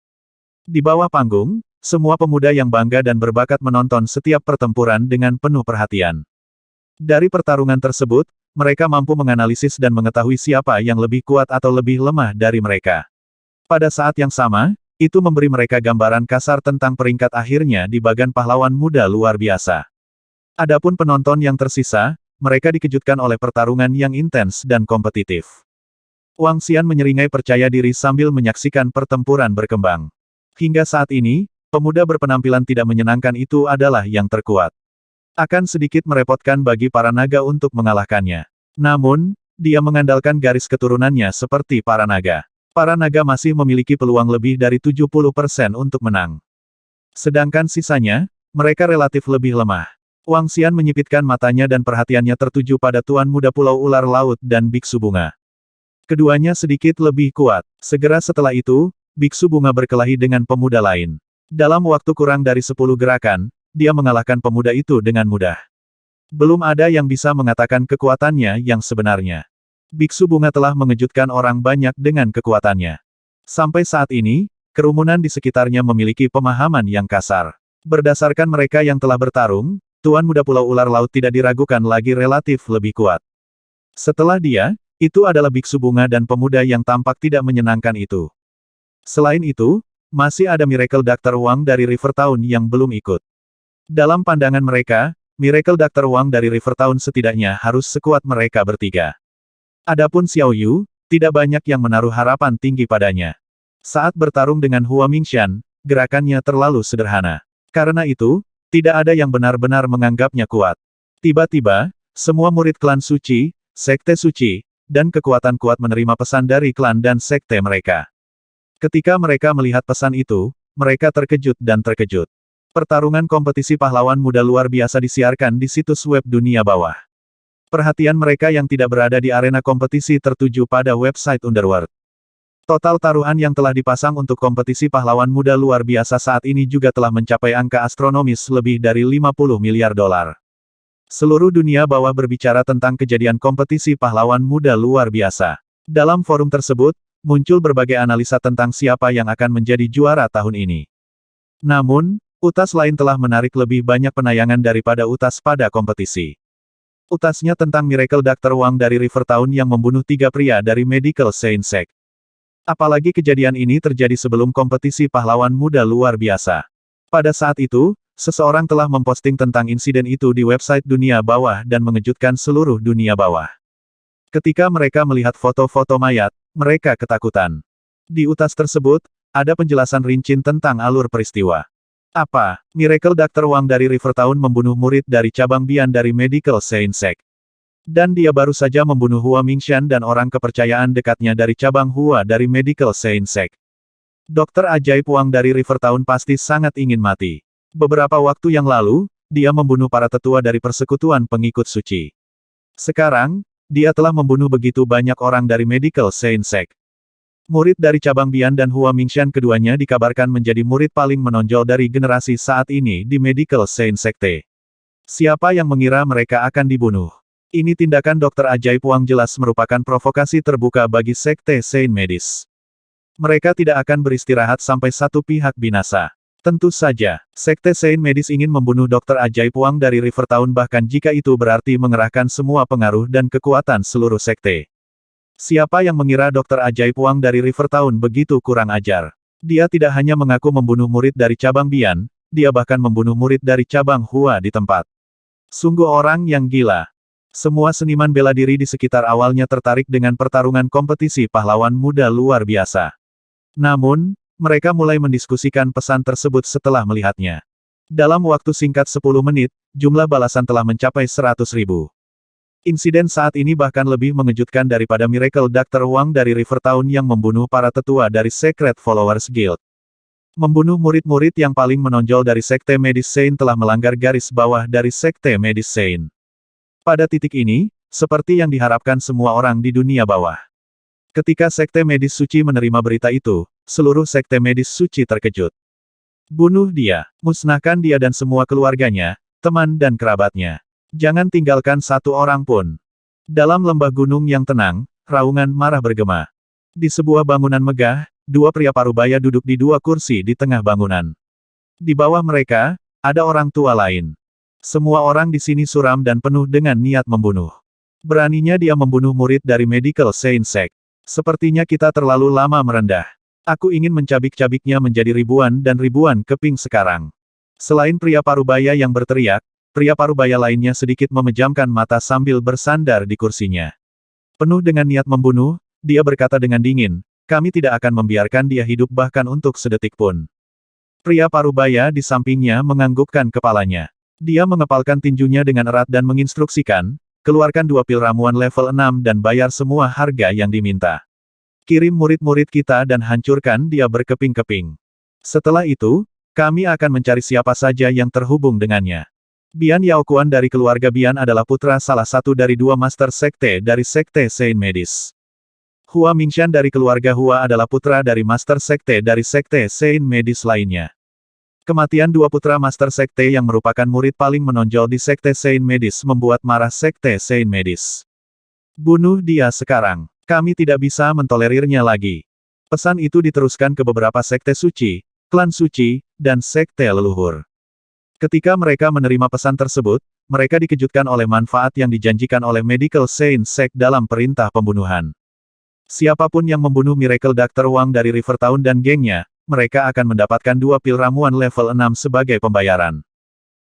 Di bawah panggung, semua pemuda yang bangga dan berbakat menonton setiap pertempuran dengan penuh perhatian. Dari pertarungan tersebut, mereka mampu menganalisis dan mengetahui siapa yang lebih kuat atau lebih lemah dari mereka. Pada saat yang sama, itu memberi mereka gambaran kasar tentang peringkat akhirnya di bagan pahlawan muda luar biasa. Adapun penonton yang tersisa, mereka dikejutkan oleh pertarungan yang intens dan kompetitif. Wang Xian menyeringai percaya diri sambil menyaksikan pertempuran berkembang. Hingga saat ini, pemuda berpenampilan tidak menyenangkan itu adalah yang terkuat. Akan sedikit merepotkan bagi para naga untuk mengalahkannya. Namun, dia mengandalkan garis keturunannya seperti para naga. Para naga masih memiliki peluang lebih dari 70% untuk menang. Sedangkan sisanya, mereka relatif lebih lemah. Wang Xian menyipitkan matanya dan perhatiannya tertuju pada Tuan Muda Pulau Ular Laut dan Biksu Bunga. Keduanya sedikit lebih kuat. Segera setelah itu, Biksu Bunga berkelahi dengan pemuda lain. Dalam waktu kurang dari 10 gerakan, dia mengalahkan pemuda itu dengan mudah. Belum ada yang bisa mengatakan kekuatannya yang sebenarnya. Biksu Bunga telah mengejutkan orang banyak dengan kekuatannya. Sampai saat ini, kerumunan di sekitarnya memiliki pemahaman yang kasar. Berdasarkan mereka yang telah bertarung, Tuan Muda Pulau Ular Laut tidak diragukan lagi relatif lebih kuat. Setelah dia, itu adalah Biksu Bunga dan pemuda yang tampak tidak menyenangkan itu. Selain itu, masih ada Miracle Dr. Wang dari River Town yang belum ikut. Dalam pandangan mereka, Miracle Dr. Wang dari River Town setidaknya harus sekuat mereka bertiga. Adapun Xiao Yu, tidak banyak yang menaruh harapan tinggi padanya. Saat bertarung dengan Hua Mingshan, gerakannya terlalu sederhana. Karena itu, tidak ada yang benar-benar menganggapnya kuat. Tiba-tiba, semua murid klan suci, sekte suci, dan kekuatan kuat menerima pesan dari klan dan sekte mereka. Ketika mereka melihat pesan itu, mereka terkejut dan terkejut. Pertarungan kompetisi pahlawan muda luar biasa disiarkan di situs web dunia bawah. Perhatian mereka yang tidak berada di arena kompetisi tertuju pada website Underworld. Total taruhan yang telah dipasang untuk kompetisi pahlawan muda luar biasa saat ini juga telah mencapai angka astronomis lebih dari 50 miliar dolar. Seluruh dunia bawah berbicara tentang kejadian kompetisi pahlawan muda luar biasa. Dalam forum tersebut, muncul berbagai analisa tentang siapa yang akan menjadi juara tahun ini. Namun, utas lain telah menarik lebih banyak penayangan daripada utas pada kompetisi. Utasnya tentang Miracle Dr. Wang dari River Town yang membunuh 3 pria dari Medical Saint Sect. Apalagi kejadian ini terjadi sebelum kompetisi pahlawan muda luar biasa. Pada saat itu, seseorang telah memposting tentang insiden itu di website dunia bawah dan mengejutkan seluruh dunia bawah. Ketika mereka melihat foto-foto mayat, mereka ketakutan. Di utas tersebut, ada penjelasan rinci tentang alur peristiwa. Apa? Miracle Dr. Wang dari Rivertown membunuh murid dari cabang Bian dari Medical Science Sect. Dan dia baru saja membunuh Hua Mingshan dan orang kepercayaan dekatnya dari cabang Hua dari Medical Science Sect. Dokter ajaib Wang dari Rivertown pasti sangat ingin mati. Beberapa waktu yang lalu, dia membunuh para tetua dari persekutuan pengikut suci. Sekarang, dia telah membunuh begitu banyak orang dari Medical Science Sect. Murid dari cabang Bian dan Hua Mingshan keduanya dikabarkan menjadi murid paling menonjol dari generasi saat ini di Medical Science Sekte. Siapa yang mengira mereka akan dibunuh? Ini tindakan dokter ajaib Wang jelas merupakan provokasi terbuka bagi Sekte Saint Medis. Mereka tidak akan beristirahat sampai satu pihak binasa. Tentu saja, Sekte Saint Medis ingin membunuh dokter ajaib Wang dari Rivertown bahkan jika itu berarti mengerahkan semua pengaruh dan kekuatan seluruh sekte. Siapa yang mengira dokter ajaib Wang dari Rivertown begitu kurang ajar? Dia tidak hanya mengaku membunuh murid dari cabang Bian, dia bahkan membunuh murid dari cabang Hua di tempat. Sungguh orang yang gila. Semua seniman bela diri di sekitar awalnya tertarik dengan pertarungan kompetisi pahlawan muda luar biasa. Namun, mereka mulai mendiskusikan pesan tersebut setelah melihatnya. Dalam waktu singkat 10 menit, jumlah balasan telah mencapai 100.000. Insiden saat ini bahkan lebih mengejutkan daripada Miracle Dr. Wang dari Rivertown yang membunuh para tetua dari Secret Followers Guild. Membunuh murid-murid yang paling menonjol dari Sekte Medis Saint telah melanggar garis bawah dari Sekte Medis Saint. Pada titik ini, seperti yang diharapkan semua orang di dunia bawah. Ketika Sekte Medis Suci menerima berita itu, seluruh Sekte Medis Suci terkejut. Bunuh dia, musnahkan dia dan semua keluarganya, teman dan kerabatnya. Jangan tinggalkan satu orang pun. Dalam lembah gunung yang tenang, raungan marah bergema. Di sebuah bangunan megah, dua pria parubaya duduk di dua kursi di tengah bangunan. Di bawah mereka, ada orang tua lain. Semua orang di sini suram dan penuh dengan niat membunuh. Beraninya dia membunuh murid dari Medical Science Sect. Sepertinya kita terlalu lama merendah. Aku ingin mencabik-cabiknya menjadi ribuan dan ribuan keping sekarang. Selain pria parubaya yang berteriak, pria parubaya lainnya sedikit memejamkan mata sambil bersandar di kursinya. Penuh dengan niat membunuh, dia berkata dengan dingin, kami tidak akan membiarkan dia hidup bahkan untuk sedetik pun. Pria parubaya di sampingnya menganggukkan kepalanya. Dia mengepalkan tinjunya dengan erat dan menginstruksikan, keluarkan 2 pil ramuan level 6 dan bayar semua harga yang diminta. Kirim murid-murid kita dan hancurkan dia berkeping-keping. Setelah itu, kami akan mencari siapa saja yang terhubung dengannya. Bian Yaokuan dari keluarga Bian adalah putra salah satu dari 2 master sekte dari Sekte Saint Medis. Hua Mingshan dari keluarga Hua adalah putra dari master sekte dari Sekte Saint Medis lainnya. Kematian 2 putra Master Sekte yang merupakan murid paling menonjol di Sekte Saint Medis membuat marah Sekte Saint Medis. Bunuh dia sekarang. Kami tidak bisa mentolerirnya lagi. Pesan itu diteruskan ke beberapa sekte suci, klan suci, dan sekte leluhur. Ketika mereka menerima pesan tersebut, mereka dikejutkan oleh manfaat yang dijanjikan oleh Medical Science Sect dalam perintah pembunuhan. Siapapun yang membunuh Miracle Dr. Wang dari Rivertown dan gengnya, mereka akan mendapatkan 2 pil ramuan level 6 sebagai pembayaran.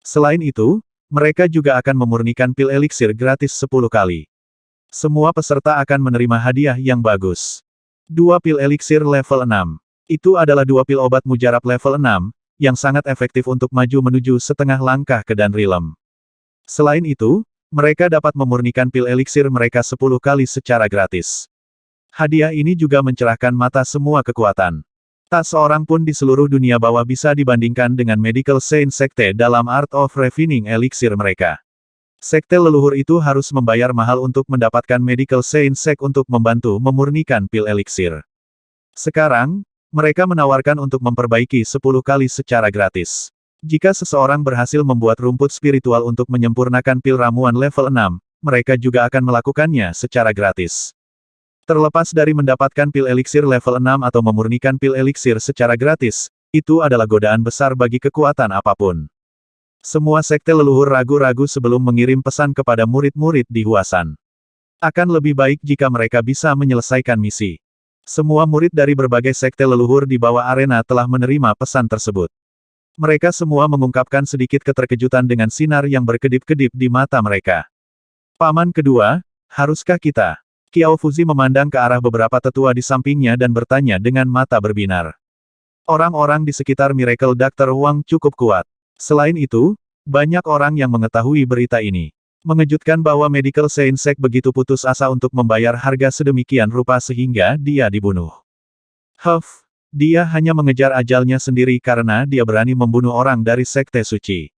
Selain itu, mereka juga akan memurnikan pil eliksir gratis 10 kali. Semua peserta akan menerima hadiah yang bagus. 2 pil eliksir level 6. Itu adalah 2 pil obat mujarab level 6, yang sangat efektif untuk maju menuju setengah langkah ke Dan Rilem. Selain itu, mereka dapat memurnikan pil eliksir mereka 10 kali secara gratis. Hadiah ini juga mencerahkan mata semua kekuatan. Tak seorang pun di seluruh dunia bawah bisa dibandingkan dengan Medical Science Sekte dalam Art of Refining Elixir mereka. Sekte leluhur itu harus membayar mahal untuk mendapatkan Medical Science Sect untuk membantu memurnikan pil elixir. Sekarang, mereka menawarkan untuk memperbaiki 10 kali secara gratis. Jika seseorang berhasil membuat rumput spiritual untuk menyempurnakan pil ramuan level 6, mereka juga akan melakukannya secara gratis. Terlepas dari mendapatkan pil eliksir level 6 atau memurnikan pil eliksir secara gratis, itu adalah godaan besar bagi kekuatan apapun. Semua sekte leluhur ragu-ragu sebelum mengirim pesan kepada murid-murid di Huasan. Akan lebih baik jika mereka bisa menyelesaikan misi. Semua murid dari berbagai sekte leluhur di bawah arena telah menerima pesan tersebut. Mereka semua mengungkapkan sedikit keterkejutan dengan sinar yang berkedip-kedip di mata mereka. Paman kedua, haruskah kita? Qiao Fuzi memandang ke arah beberapa tetua di sampingnya dan bertanya dengan mata berbinar. Orang-orang di sekitar Miracle Dr. Wang cukup kuat. Selain itu, banyak orang yang mengetahui berita ini. Mengejutkan bahwa Medical Science Sect begitu putus asa untuk membayar harga sedemikian rupa sehingga dia dibunuh. Dia hanya mengejar ajalnya sendiri karena dia berani membunuh orang dari Sekte Suci.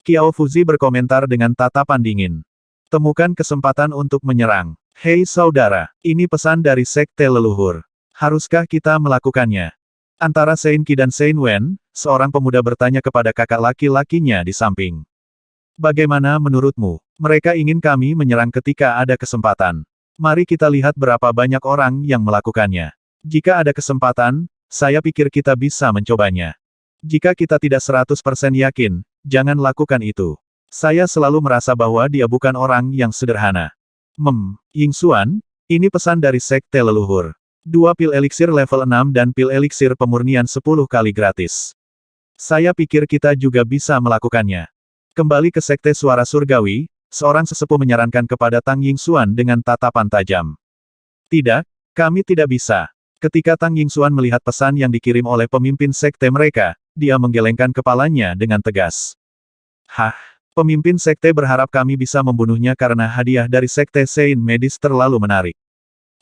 Qiao Fuzi berkomentar dengan tatapan dingin. Temukan kesempatan untuk menyerang. Hei saudara, ini pesan dari Sekte Leluhur. Haruskah kita melakukannya? Antara Sein Qi dan Sein Wen, seorang pemuda bertanya kepada kakak laki-lakinya di samping. Bagaimana menurutmu? Mereka ingin kami menyerang ketika ada kesempatan. Mari kita lihat berapa banyak orang yang melakukannya. Jika ada kesempatan, saya pikir kita bisa mencobanya. Jika kita tidak 100% yakin, jangan lakukan itu. Saya selalu merasa bahwa dia bukan orang yang sederhana. Ying Xuan, ini pesan dari Sekte Leluhur. 2 pil eliksir level 6 dan pil eliksir pemurnian 10 kali gratis. Saya pikir kita juga bisa melakukannya. Kembali ke Sekte Suara Surgawi, seorang sesepuh menyarankan kepada Tang Yingxuan dengan tatapan tajam. Tidak, kami tidak bisa. Ketika Tang Yingxuan melihat pesan yang dikirim oleh pemimpin sekte mereka, dia menggelengkan kepalanya dengan tegas. Pemimpin sekte berharap kami bisa membunuhnya karena hadiah dari sekte Saint Medis terlalu menarik.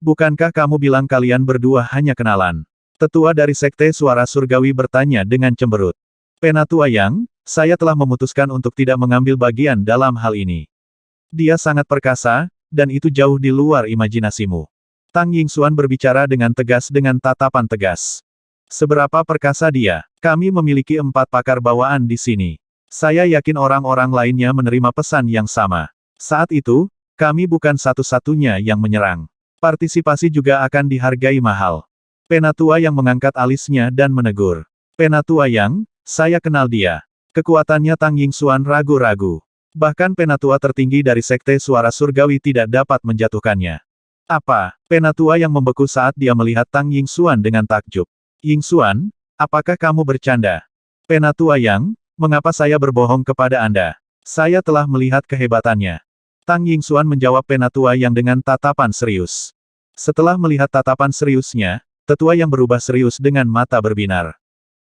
Bukankah kamu bilang kalian berdua hanya kenalan? Tetua dari Sekte Suara Surgawi bertanya dengan cemberut. Penatua Yang, saya telah memutuskan untuk tidak mengambil bagian dalam hal ini. Dia sangat perkasa, dan itu jauh di luar imajinasimu. Tang Yingxuan berbicara dengan tegas dengan tatapan tegas. Seberapa perkasa dia? Kami memiliki 4 pakar bawaan di sini. Saya yakin orang-orang lainnya menerima pesan yang sama. Saat itu, kami bukan satu-satunya yang menyerang. Partisipasi juga akan dihargai mahal. Penatua yang mengangkat alisnya dan menegur. Penatua Yang, saya kenal dia. Kekuatannya Tang Yingxuan ragu-ragu. Bahkan penatua tertinggi dari Sekte Suara Surgawi tidak dapat menjatuhkannya. Apa? Penatua yang membeku saat dia melihat Tang Yingxuan dengan takjub. Yingxuan, apakah kamu bercanda? Penatua Yang, mengapa saya berbohong kepada Anda? Saya telah melihat kehebatannya. Tang Yingxuan menjawab penatua yang dengan tatapan serius. Setelah melihat tatapan seriusnya, tetua yang berubah serius dengan mata berbinar.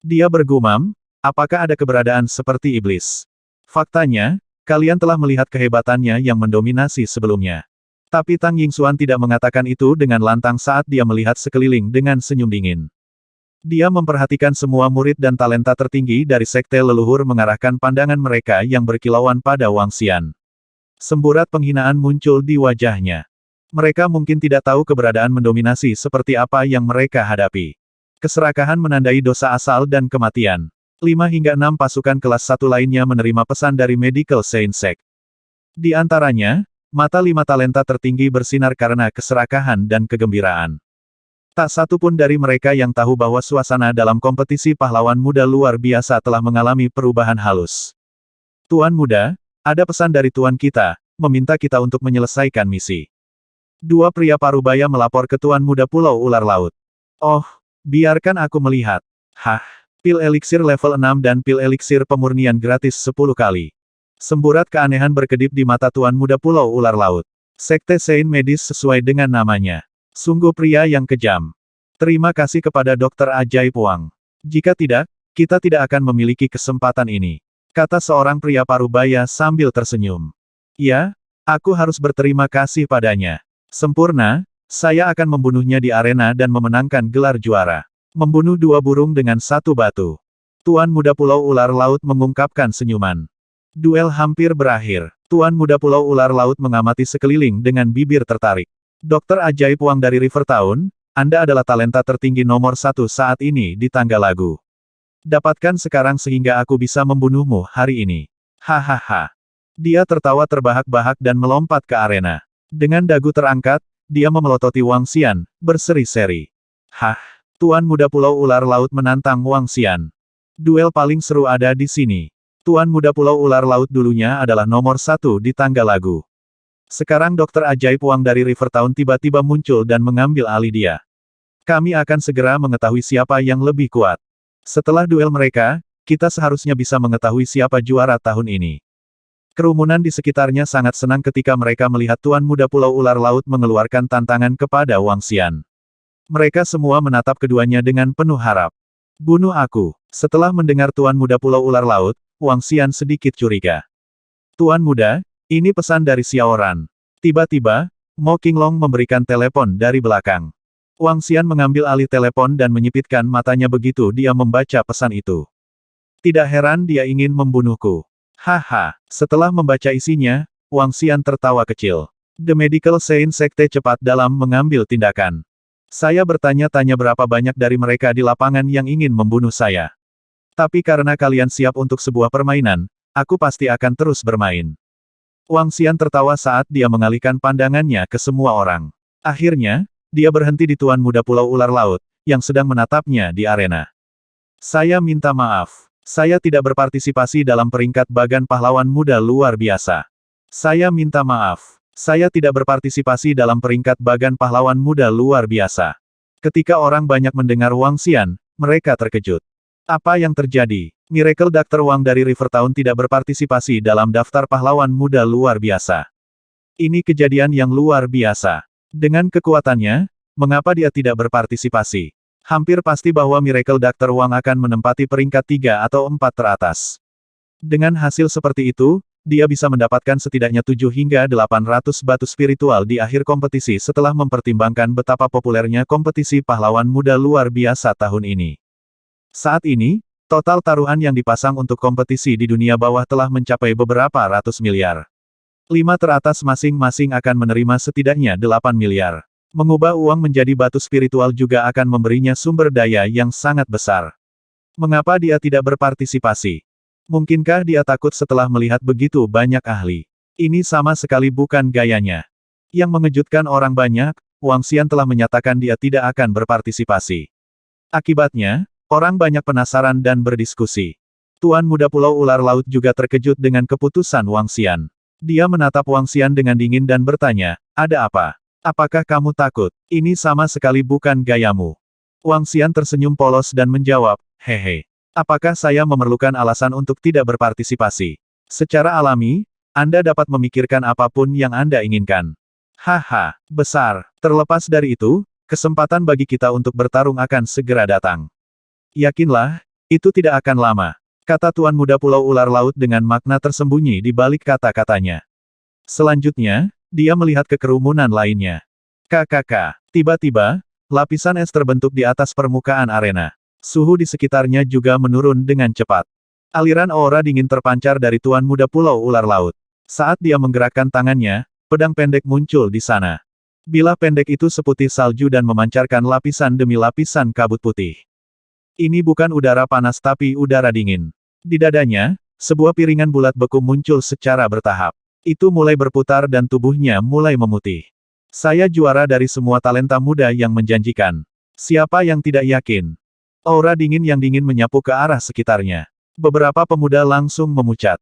Dia bergumam, apakah ada keberadaan seperti iblis? Faktanya, kalian telah melihat kehebatannya yang mendominasi sebelumnya. Tapi Tang Yingxuan tidak mengatakan itu dengan lantang saat dia melihat sekeliling dengan senyum dingin. Dia memperhatikan semua murid dan talenta tertinggi dari Sekte Leluhur mengarahkan pandangan mereka yang berkilauan pada Wang Xian. Semburat penghinaan muncul di wajahnya. Mereka mungkin tidak tahu keberadaan mendominasi seperti apa yang mereka hadapi. Keserakahan menandai dosa asal dan kematian. 5 hingga 6 pasukan kelas 1 lainnya menerima pesan dari Medical Science Sect. Di antaranya, mata 5 talenta tertinggi bersinar karena keserakahan dan kegembiraan. Tak satu pun dari mereka yang tahu bahwa suasana dalam kompetisi pahlawan muda luar biasa telah mengalami perubahan halus. Tuan Muda, ada pesan dari Tuan kita, meminta kita untuk menyelesaikan misi. 2 pria parubaya melapor ke Tuan Muda Pulau Ular Laut. Oh, biarkan aku melihat. Pil eliksir level 6 dan pil eliksir pemurnian gratis 10 kali. Semburat keanehan berkedip di mata Tuan Muda Pulau Ular Laut. Sekte Saint Medis sesuai dengan namanya. Sungguh pria yang kejam. Terima kasih kepada Dokter Ajaib Wang. Jika tidak, kita tidak akan memiliki kesempatan ini. Kata seorang pria parubaya sambil tersenyum. Ya, aku harus berterima kasih padanya. Sempurna, saya akan membunuhnya di arena dan memenangkan gelar juara. Membunuh 2 burung dengan 1 batu. Tuan Muda Pulau Ular Laut mengungkapkan senyuman. Duel hampir berakhir. Tuan Muda Pulau Ular Laut mengamati sekeliling dengan bibir tertarik. Dokter Ajaib Wang dari River Town, Anda adalah talenta tertinggi nomor 1 saat ini di tangga lagu. Dapatkan sekarang sehingga aku bisa membunuhmu hari ini. Hahaha. Dia tertawa terbahak-bahak dan melompat ke arena. Dengan dagu terangkat, dia memelototi Wang Xian, berseri-seri. Tuan Muda Pulau Ular Laut menantang Wang Xian. Duel paling seru ada di sini. Tuan Muda Pulau Ular Laut dulunya adalah nomor 1 di tangga lagu. Sekarang Dokter Ajaib Wang dari River Town tiba-tiba muncul dan mengambil alih dia. Kami akan segera mengetahui siapa yang lebih kuat. Setelah duel mereka, kita seharusnya bisa mengetahui siapa juara tahun ini. Kerumunan di sekitarnya sangat senang ketika mereka melihat Tuan Muda Pulau Ular Laut mengeluarkan tantangan kepada Wang Xian. Mereka semua menatap keduanya dengan penuh harap. Bunuh aku. Setelah mendengar Tuan Muda Pulau Ular Laut, Wang Xian sedikit curiga. Tuan Muda, ini pesan dari Xiaoran. Tiba-tiba, Mo Qinglong memberikan telepon dari belakang. Wang Xian mengambil alih telepon dan menyipitkan matanya begitu dia membaca pesan itu. Tidak heran dia ingin membunuhku. Haha, setelah membaca isinya, Wang Xian tertawa kecil. The Medical Science Sekte cepat dalam mengambil tindakan. Saya bertanya-tanya berapa banyak dari mereka di lapangan yang ingin membunuh saya. Tapi karena kalian siap untuk sebuah permainan, aku pasti akan terus bermain. Wang Xian tertawa saat dia mengalihkan pandangannya ke semua orang. Akhirnya, dia berhenti di Tuan Muda Pulau Ular Laut, yang sedang menatapnya di arena. Saya minta maaf. Saya tidak berpartisipasi dalam peringkat Bagan Pahlawan Muda luar biasa. Saya minta maaf. Saya tidak berpartisipasi dalam peringkat Bagan Pahlawan Muda luar biasa. Ketika orang banyak mendengar Wang Xian, mereka terkejut. Apa yang terjadi? Miracle Dr. Wang dari Rivertown tidak berpartisipasi dalam daftar pahlawan muda luar biasa. Ini kejadian yang luar biasa. Dengan kekuatannya, mengapa dia tidak berpartisipasi? Hampir pasti bahwa Miracle Dr. Wang akan menempati peringkat 3 atau 4 teratas. Dengan hasil seperti itu, dia bisa mendapatkan setidaknya 7 hingga 800 batu spiritual di akhir kompetisi setelah mempertimbangkan betapa populernya kompetisi pahlawan muda luar biasa tahun ini. Saat ini, total taruhan yang dipasang untuk kompetisi di dunia bawah telah mencapai beberapa ratus miliar. 5 teratas masing-masing akan menerima setidaknya 8 miliar. Mengubah uang menjadi batu spiritual juga akan memberinya sumber daya yang sangat besar. Mengapa dia tidak berpartisipasi? Mungkinkah dia takut setelah melihat begitu banyak ahli? Ini sama sekali bukan gayanya. Yang mengejutkan orang banyak, Wang Xian telah menyatakan dia tidak akan berpartisipasi. Akibatnya, orang banyak penasaran dan berdiskusi. Tuan Muda Pulau Ular Laut juga terkejut dengan keputusan Wang Xian. Dia menatap Wang Xian dengan dingin dan bertanya, "Ada apa? Apakah kamu takut? Ini sama sekali bukan gayamu." Wang Xian tersenyum polos dan menjawab, "Hehe. Apakah saya memerlukan alasan untuk tidak berpartisipasi? Secara alami, Anda dapat memikirkan apapun yang Anda inginkan." Haha, besar. Terlepas dari itu, kesempatan bagi kita untuk bertarung akan segera datang. Yakinlah, itu tidak akan lama, kata Tuan Muda Pulau Ular Laut dengan makna tersembunyi di balik kata-katanya. Selanjutnya, dia melihat ke kerumunan lainnya. KKK. Tiba-tiba, lapisan es terbentuk di atas permukaan arena. Suhu di sekitarnya juga menurun dengan cepat. Aliran aura dingin terpancar dari Tuan Muda Pulau Ular Laut. Saat dia menggerakkan tangannya, pedang pendek muncul di sana. Bilah pendek itu seputih salju dan memancarkan lapisan demi lapisan kabut putih. Ini bukan udara panas tapi udara dingin. Di dadanya, sebuah piringan bulat beku muncul secara bertahap. Itu mulai berputar dan tubuhnya mulai memutih. Saya juara dari semua talenta muda yang menjanjikan. Siapa yang tidak yakin? Aura dingin yang dingin menyapu ke arah sekitarnya. Beberapa pemuda langsung memucat.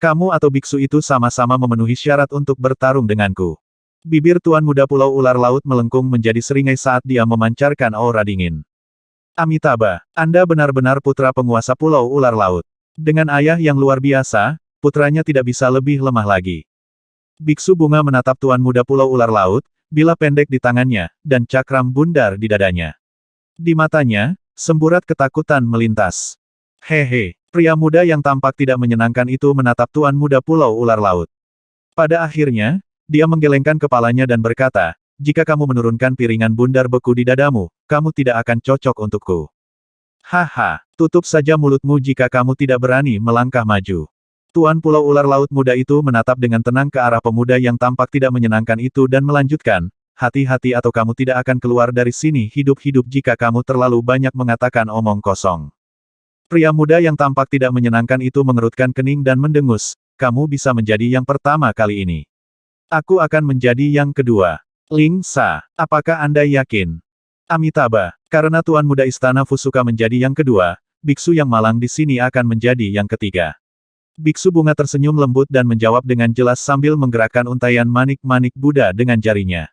Kamu atau biksu itu sama-sama memenuhi syarat untuk bertarung denganku. Bibir Tuan Muda Pulau Ular Laut melengkung menjadi seringai saat dia memancarkan aura dingin. Amitabha, Anda benar-benar putra penguasa Pulau Ular Laut. Dengan ayah yang luar biasa, putranya tidak bisa lebih lemah lagi. Biksu bunga menatap Tuan Muda Pulau Ular Laut, bilah pendek di tangannya, dan cakram bundar di dadanya. Di matanya, semburat ketakutan melintas. Hehe, pria muda yang tampak tidak menyenangkan itu menatap Tuan Muda Pulau Ular Laut. Pada akhirnya, dia menggelengkan kepalanya dan berkata, "Jika kamu menurunkan piringan bundar beku di dadamu, kamu tidak akan cocok untukku." Haha, tutup saja mulutmu jika kamu tidak berani melangkah maju. Tuan Pulau Ular Laut muda itu menatap dengan tenang ke arah pemuda yang tampak tidak menyenangkan itu dan melanjutkan, "Hati-hati atau kamu tidak akan keluar dari sini hidup-hidup jika kamu terlalu banyak mengatakan omong kosong." Pria muda yang tampak tidak menyenangkan itu mengerutkan kening dan mendengus, "Kamu bisa menjadi yang pertama kali ini. Aku akan menjadi yang kedua." Ling Sa, apakah Anda yakin? Amitabha, karena Tuan Muda Istana Fusuka menjadi yang kedua, biksu yang malang di sini akan menjadi yang ketiga. Biksu bunga tersenyum lembut dan menjawab dengan jelas sambil menggerakkan untaian manik-manik Buddha dengan jarinya.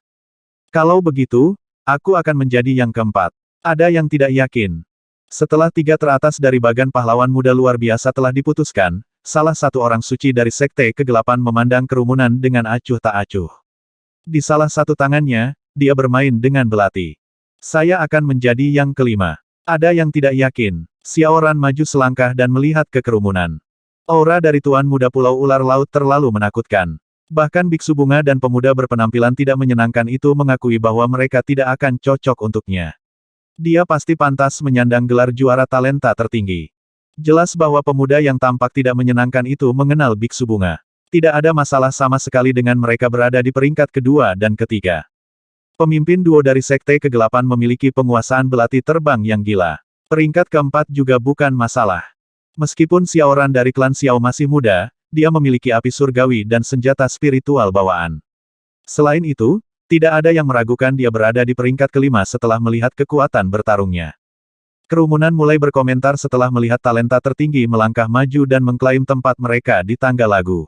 Kalau begitu, Aku akan menjadi yang keempat. Ada yang tidak yakin. Setelah tiga teratas dari bagan pahlawan muda luar biasa telah diputuskan, salah satu orang suci dari Sekte Kegelapan memandang kerumunan dengan acuh tak acuh. Di salah satu tangannya, dia bermain dengan belati. Saya akan menjadi yang kelima. Ada yang tidak yakin. Xiaoran maju selangkah dan melihat ke kerumunan. Aura dari Tuan Muda Pulau Ular Laut terlalu menakutkan. Bahkan biksu bunga dan pemuda berpenampilan tidak menyenangkan itu mengakui bahwa mereka tidak akan cocok untuknya. Dia pasti pantas menyandang gelar juara talenta tertinggi. Jelas bahwa pemuda yang tampak tidak menyenangkan itu mengenal biksu bunga. Tidak ada masalah sama sekali dengan mereka berada di peringkat kedua dan ketiga. Pemimpin duo dari Sekte Kegelapan memiliki penguasaan belati terbang yang gila. Peringkat keempat juga bukan masalah. Meskipun Xiaoran dari klan Xiao masih muda, dia memiliki api surgawi dan senjata spiritual bawaan. Selain itu, tidak ada yang meragukan dia berada di peringkat kelima setelah melihat kekuatan bertarungnya. Kerumunan mulai berkomentar setelah melihat talenta tertinggi melangkah maju dan mengklaim tempat mereka di tangga lagu.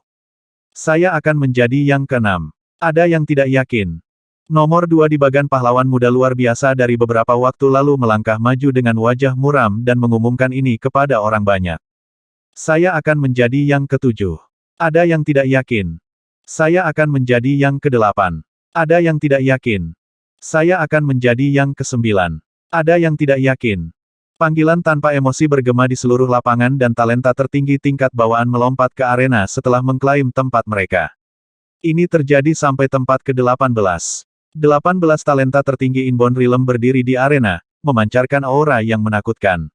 Saya akan menjadi yang keenam. Ada yang tidak yakin. Nomor 2 di bagan pahlawan muda luar biasa dari beberapa waktu lalu melangkah maju dengan wajah muram dan mengumumkan ini kepada orang banyak. Saya akan menjadi yang ketujuh. Ada yang tidak yakin. Saya akan menjadi yang kedelapan. Ada yang tidak yakin. Saya akan menjadi yang kesembilan. Ada yang tidak yakin. Panggilan tanpa emosi bergema di seluruh lapangan dan talenta tertinggi tingkat bawaan melompat ke arena setelah mengklaim tempat mereka. Ini terjadi sampai tempat ke-18. 18 talenta tertinggi Inbound Realm berdiri di arena, memancarkan aura yang menakutkan.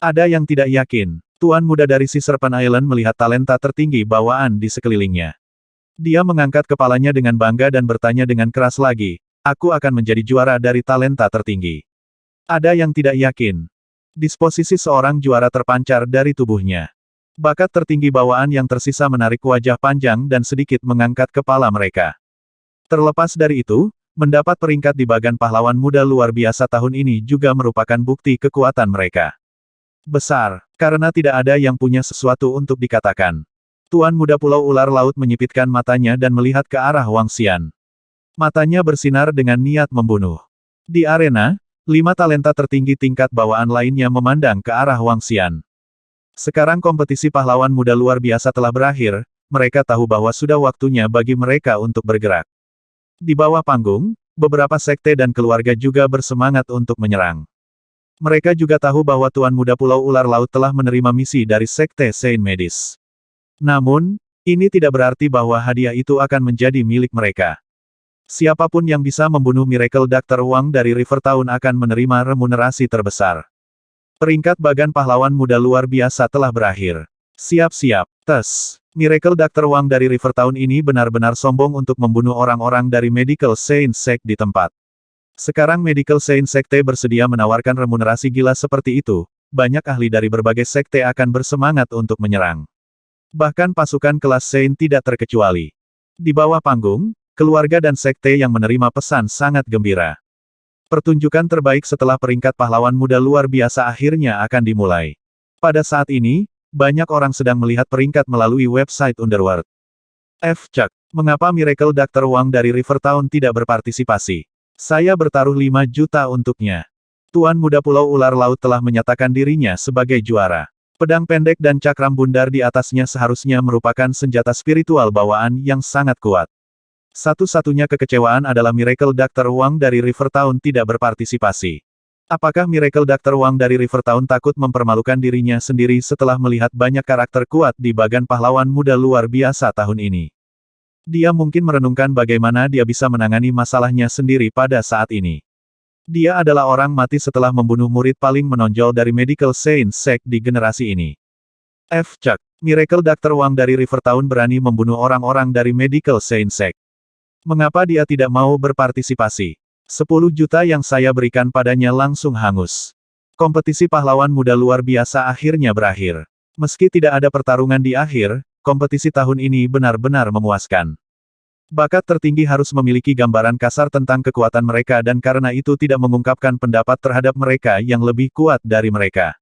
Ada yang tidak yakin. Tuan muda dari si Serpent Island melihat talenta tertinggi bawaan di sekelilingnya. Dia mengangkat kepalanya dengan bangga dan bertanya dengan keras lagi, aku akan menjadi juara dari talenta tertinggi. Ada yang tidak yakin. Disposisi seorang juara terpancar dari tubuhnya. Bakat tertinggi bawaan yang tersisa menarik wajah panjang dan sedikit mengangkat kepala mereka. Terlepas dari itu, mendapat peringkat di bagan pahlawan muda luar biasa tahun ini juga merupakan bukti kekuatan mereka. Besar, karena tidak ada yang punya sesuatu untuk dikatakan. Tuan Muda Pulau Ular Laut menyipitkan matanya dan melihat ke arah Wang Xian. Matanya bersinar dengan niat membunuh. Di arena, 5 talenta tertinggi tingkat bawaan lainnya memandang ke arah Wang Xian. Sekarang kompetisi pahlawan muda luar biasa telah berakhir, mereka tahu bahwa sudah waktunya bagi mereka untuk bergerak. Di bawah panggung, beberapa sekte dan keluarga juga bersemangat untuk menyerang. Mereka juga tahu bahwa Tuan Muda Pulau Ular Laut telah menerima misi dari Sekte Saint Medis. Namun, ini tidak berarti bahwa hadiah itu akan menjadi milik mereka. Siapapun yang bisa membunuh Miracle Dr. Wang dari River Town akan menerima remunerasi terbesar. Peringkat bagan pahlawan muda luar biasa telah berakhir. Siap-siap, tes. Miracle Dr. Wang dari River Town ini benar-benar sombong untuk membunuh orang-orang dari Medical Saint Sect di tempat. Sekarang Medical Saint Sekte bersedia menawarkan remunerasi gila seperti itu, banyak ahli dari berbagai sekte akan bersemangat untuk menyerang. Bahkan pasukan kelas Saint tidak terkecuali. Di bawah panggung, keluarga dan sekte yang menerima pesan sangat gembira. Pertunjukan terbaik setelah peringkat pahlawan muda luar biasa akhirnya akan dimulai. Pada saat ini, banyak orang sedang melihat peringkat melalui website Underworld. Cek, mengapa Miracle Dr. Wang dari River Town tidak berpartisipasi? Saya bertaruh 5 juta untuknya. Tuan Muda Pulau Ular Laut telah menyatakan dirinya sebagai juara. Pedang pendek dan cakram bundar di atasnya seharusnya merupakan senjata spiritual bawaan yang sangat kuat. Satu-satunya kekecewaan adalah Miracle Dr. Wang dari River Town tidak berpartisipasi. Apakah Miracle Dr. Wang dari River Town takut mempermalukan dirinya sendiri setelah melihat banyak karakter kuat di bagan pahlawan muda luar biasa tahun ini? Dia mungkin merenungkan bagaimana dia bisa menangani masalahnya sendiri pada saat ini. Dia adalah orang mati setelah membunuh murid paling menonjol dari Medical Saint Sect di generasi ini. Cek, Miracle Dr. Wang dari River Town berani membunuh orang-orang dari Medical Saint Sect. Mengapa dia tidak mau berpartisipasi? 10 juta yang saya berikan padanya langsung hangus. Kompetisi pahlawan muda luar biasa akhirnya berakhir. Meski tidak ada pertarungan di akhir, kompetisi tahun ini benar-benar memuaskan. Bakat tertinggi harus memiliki gambaran kasar tentang kekuatan mereka dan karena itu tidak mengungkapkan pendapat terhadap mereka yang lebih kuat dari mereka.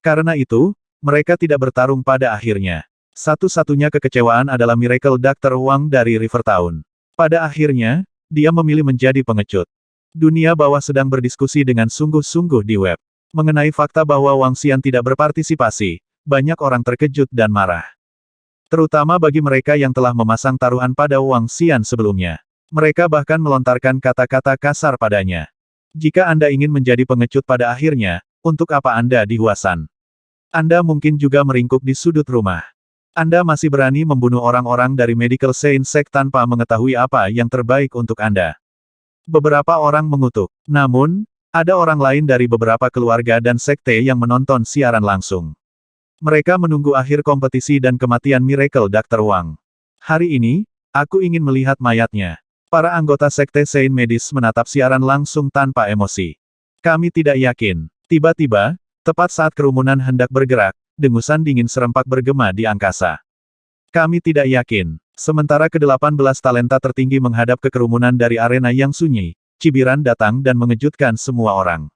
Karena itu, mereka tidak bertarung pada akhirnya. Satu-satunya kekecewaan adalah Miracle Dr. Wang dari River Town. Pada akhirnya, dia memilih menjadi pengecut. Dunia bawah sedang berdiskusi dengan sungguh-sungguh di web. Mengenai fakta bahwa Wang Xian tidak berpartisipasi, banyak orang terkejut dan marah. Terutama bagi mereka yang telah memasang taruhan pada Wang Xian sebelumnya. Mereka bahkan melontarkan kata-kata kasar padanya. Jika Anda ingin menjadi pengecut pada akhirnya, untuk apa Anda di Huasan? Anda mungkin juga meringkuk di sudut rumah. Anda masih berani membunuh orang-orang dari Medical Science Sect tanpa mengetahui apa yang terbaik untuk Anda. Beberapa orang mengutuk. Namun, ada orang lain dari beberapa keluarga dan sekte yang menonton siaran langsung. Mereka menunggu akhir kompetisi dan kematian Miracle Dr. Wang. Hari ini, aku ingin melihat mayatnya. Para anggota sekte Saint Medis menatap siaran langsung tanpa emosi. Kami tidak yakin. Tiba-tiba, tepat saat kerumunan hendak bergerak, dengusan dingin serempak bergema di angkasa. Kami tidak yakin. Sementara ke-18 talenta tertinggi menghadap ke kerumunan dari arena yang sunyi, cibiran datang dan mengejutkan semua orang.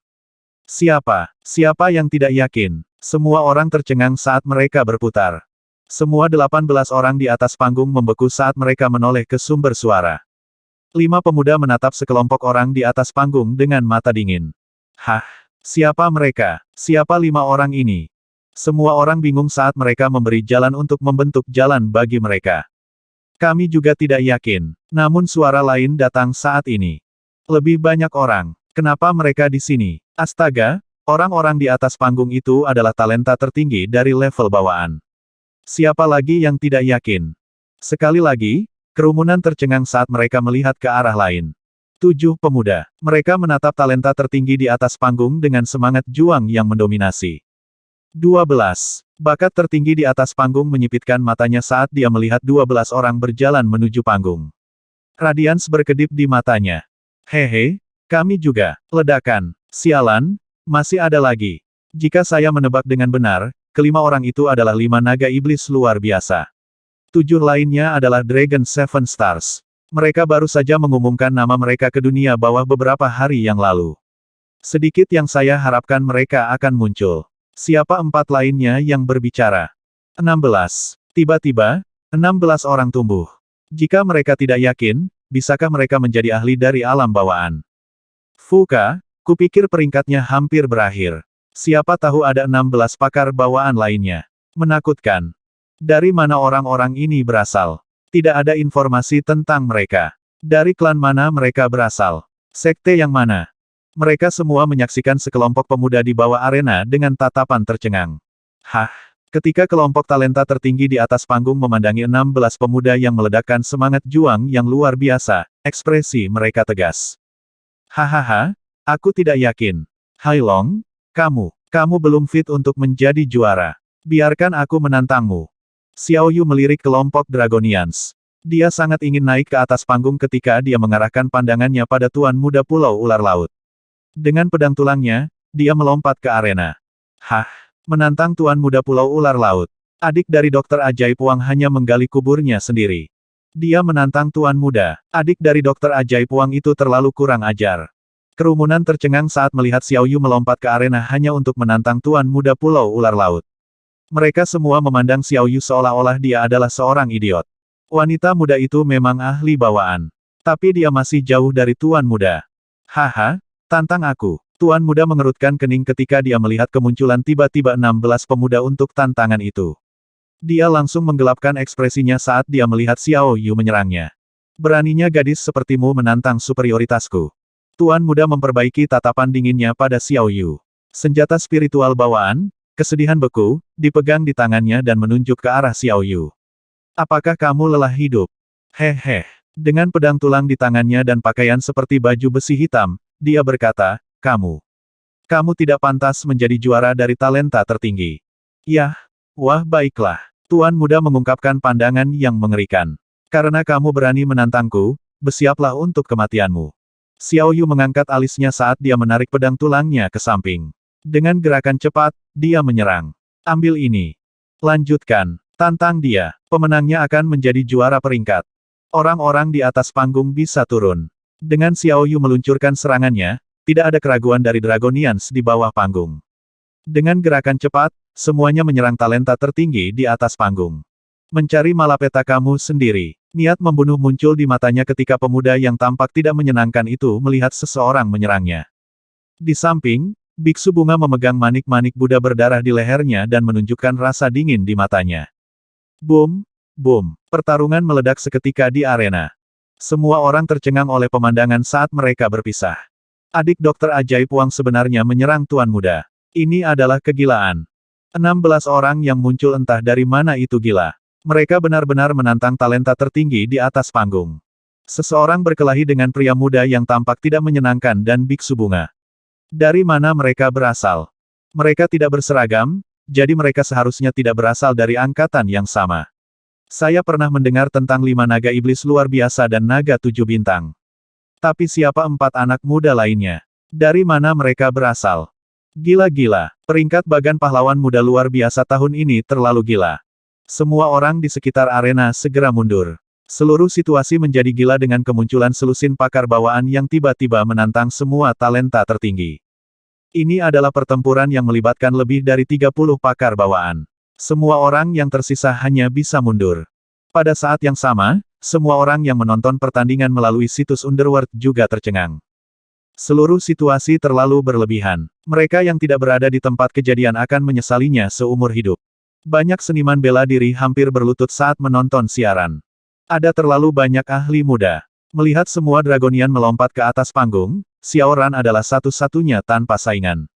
Siapa? Siapa yang tidak yakin? Semua orang tercengang saat mereka berputar. Semua 18 orang di atas panggung membeku saat mereka menoleh ke sumber suara. 5 pemuda menatap sekelompok orang di atas panggung dengan mata dingin. Hah? Siapa mereka? Siapa 5 orang ini? Semua orang bingung saat mereka memberi jalan untuk membentuk jalan bagi mereka. Kami juga tidak yakin. Namun suara lain datang saat ini. Lebih banyak orang. Kenapa mereka di sini? Astaga, orang-orang di atas panggung itu adalah talenta tertinggi dari level bawaan. Siapa lagi yang tidak yakin? Sekali lagi, kerumunan tercengang saat mereka melihat ke arah lain. 7 pemuda. Mereka menatap talenta tertinggi di atas panggung dengan semangat juang yang mendominasi. 12. Bakat tertinggi di atas panggung menyipitkan matanya saat dia melihat 12 orang berjalan menuju panggung. Radians berkedip di matanya. Hehe, kami juga. Ledakan. Sialan, masih ada lagi. Jika saya menebak dengan benar, kelima orang itu adalah 5 naga iblis luar biasa. 7 lainnya adalah Dragon Seven Stars. Mereka baru saja mengumumkan nama mereka ke dunia bawah beberapa hari yang lalu. Sedikit yang saya harapkan mereka akan muncul. Siapa 4 lainnya yang berbicara? 16. Tiba-tiba, 16 orang tumbuh. Jika mereka tidak yakin, bisakah mereka menjadi ahli dari alam bawaan? Fuka, kupikir peringkatnya hampir berakhir. Siapa tahu ada 16 pakar bawaan lainnya. Menakutkan. Dari mana orang-orang ini berasal? Tidak ada informasi tentang mereka. Dari klan mana mereka berasal? Sekte yang mana? Mereka semua menyaksikan sekelompok pemuda di bawah arena dengan tatapan tercengang. Hah? Ketika kelompok talenta tertinggi di atas panggung memandangi 16 pemuda yang meledakkan semangat juang yang luar biasa, ekspresi mereka tegas. Hahaha, aku tidak yakin. Hai Long, kamu belum fit untuk menjadi juara. Biarkan aku menantangmu. Xiao Yu melirik kelompok Dragonians. Dia sangat ingin naik ke atas panggung ketika dia mengarahkan pandangannya pada Tuan Muda Pulau Ular Laut. Dengan pedang tulangnya, dia melompat ke arena. Hah, menantang Tuan Muda Pulau Ular Laut. Adik dari Dokter Ajaib Wang hanya menggali kuburnya sendiri. Dia menantang Tuan Muda. Adik dari Dokter Ajaib Wang itu terlalu kurang ajar. Kerumunan tercengang saat melihat Xiao Yu melompat ke arena hanya untuk menantang Tuan Muda Pulau Ular Laut. Mereka semua memandang Xiao Yu seolah-olah dia adalah seorang idiot. Wanita muda itu memang ahli bawaan. Tapi dia masih jauh dari Tuan Muda. Haha, tantang aku. Tuan Muda mengerutkan kening ketika dia melihat kemunculan tiba-tiba 16 pemuda untuk tantangan itu. Dia langsung menggelapkan ekspresinya saat dia melihat Xiao Yu menyerangnya. Beraninya gadis sepertimu menantang superioritasku. Tuan Muda memperbaiki tatapan dinginnya pada Xiao Yu. Senjata spiritual bawaan, kesedihan beku, dipegang di tangannya dan menunjuk ke arah Xiao Yu. Apakah kamu lelah hidup? Hehe. Dengan pedang tulang di tangannya dan pakaian seperti baju besi hitam, dia berkata, kamu tidak pantas menjadi juara dari talenta tertinggi. Yah. Wah baiklah. Tuan Muda mengungkapkan pandangan yang mengerikan. Karena kamu berani menantangku, bersiaplah untuk kematianmu. Xiao Yu mengangkat alisnya saat dia menarik pedang tulangnya ke samping. Dengan gerakan cepat, dia menyerang. Ambil ini. Lanjutkan. Tantang dia. Pemenangnya akan menjadi juara peringkat. Orang-orang di atas panggung bisa turun. Dengan Xiao Yu meluncurkan serangannya, tidak ada keraguan dari Dragonians di bawah panggung. Dengan gerakan cepat, semuanya menyerang talenta tertinggi di atas panggung. Mencari malapeta kamu sendiri. Niat membunuh muncul di matanya ketika pemuda yang tampak tidak menyenangkan itu melihat seseorang menyerangnya. Di samping, biksu bunga memegang manik-manik Buddha berdarah di lehernya dan menunjukkan rasa dingin di matanya. Boom, boom, pertarungan meledak seketika di arena. Semua orang tercengang oleh pemandangan saat mereka berpisah. Adik dokter ajaib Wang sebenarnya menyerang Tuan Muda. Ini adalah kegilaan. 16 orang yang muncul entah dari mana itu gila. Mereka benar-benar menantang talenta tertinggi di atas panggung. Seseorang berkelahi dengan pria muda yang tampak tidak menyenangkan dan biksu bunga. Dari mana mereka berasal? Mereka tidak berseragam, jadi mereka seharusnya tidak berasal dari angkatan yang sama. Saya pernah mendengar tentang 5 naga iblis luar biasa dan naga 7 bintang. Tapi siapa 4 anak muda lainnya? Dari mana mereka berasal? Gila-gila, peringkat bagan pahlawan muda luar biasa tahun ini terlalu gila. Semua orang di sekitar arena segera mundur. Seluruh situasi menjadi gila dengan kemunculan selusin pakar bawaan yang tiba-tiba menantang semua talenta tertinggi. Ini adalah pertempuran yang melibatkan lebih dari 30 pakar bawaan. Semua orang yang tersisa hanya bisa mundur. Pada saat yang sama, semua orang yang menonton pertandingan melalui situs Underworld juga tercengang. Seluruh situasi terlalu berlebihan. Mereka yang tidak berada di tempat kejadian akan menyesalinya seumur hidup. Banyak seniman bela diri hampir berlutut saat menonton siaran. Ada terlalu banyak ahli muda. Melihat semua Dragonian melompat ke atas panggung, Xiao Ran adalah satu-satunya tanpa saingan.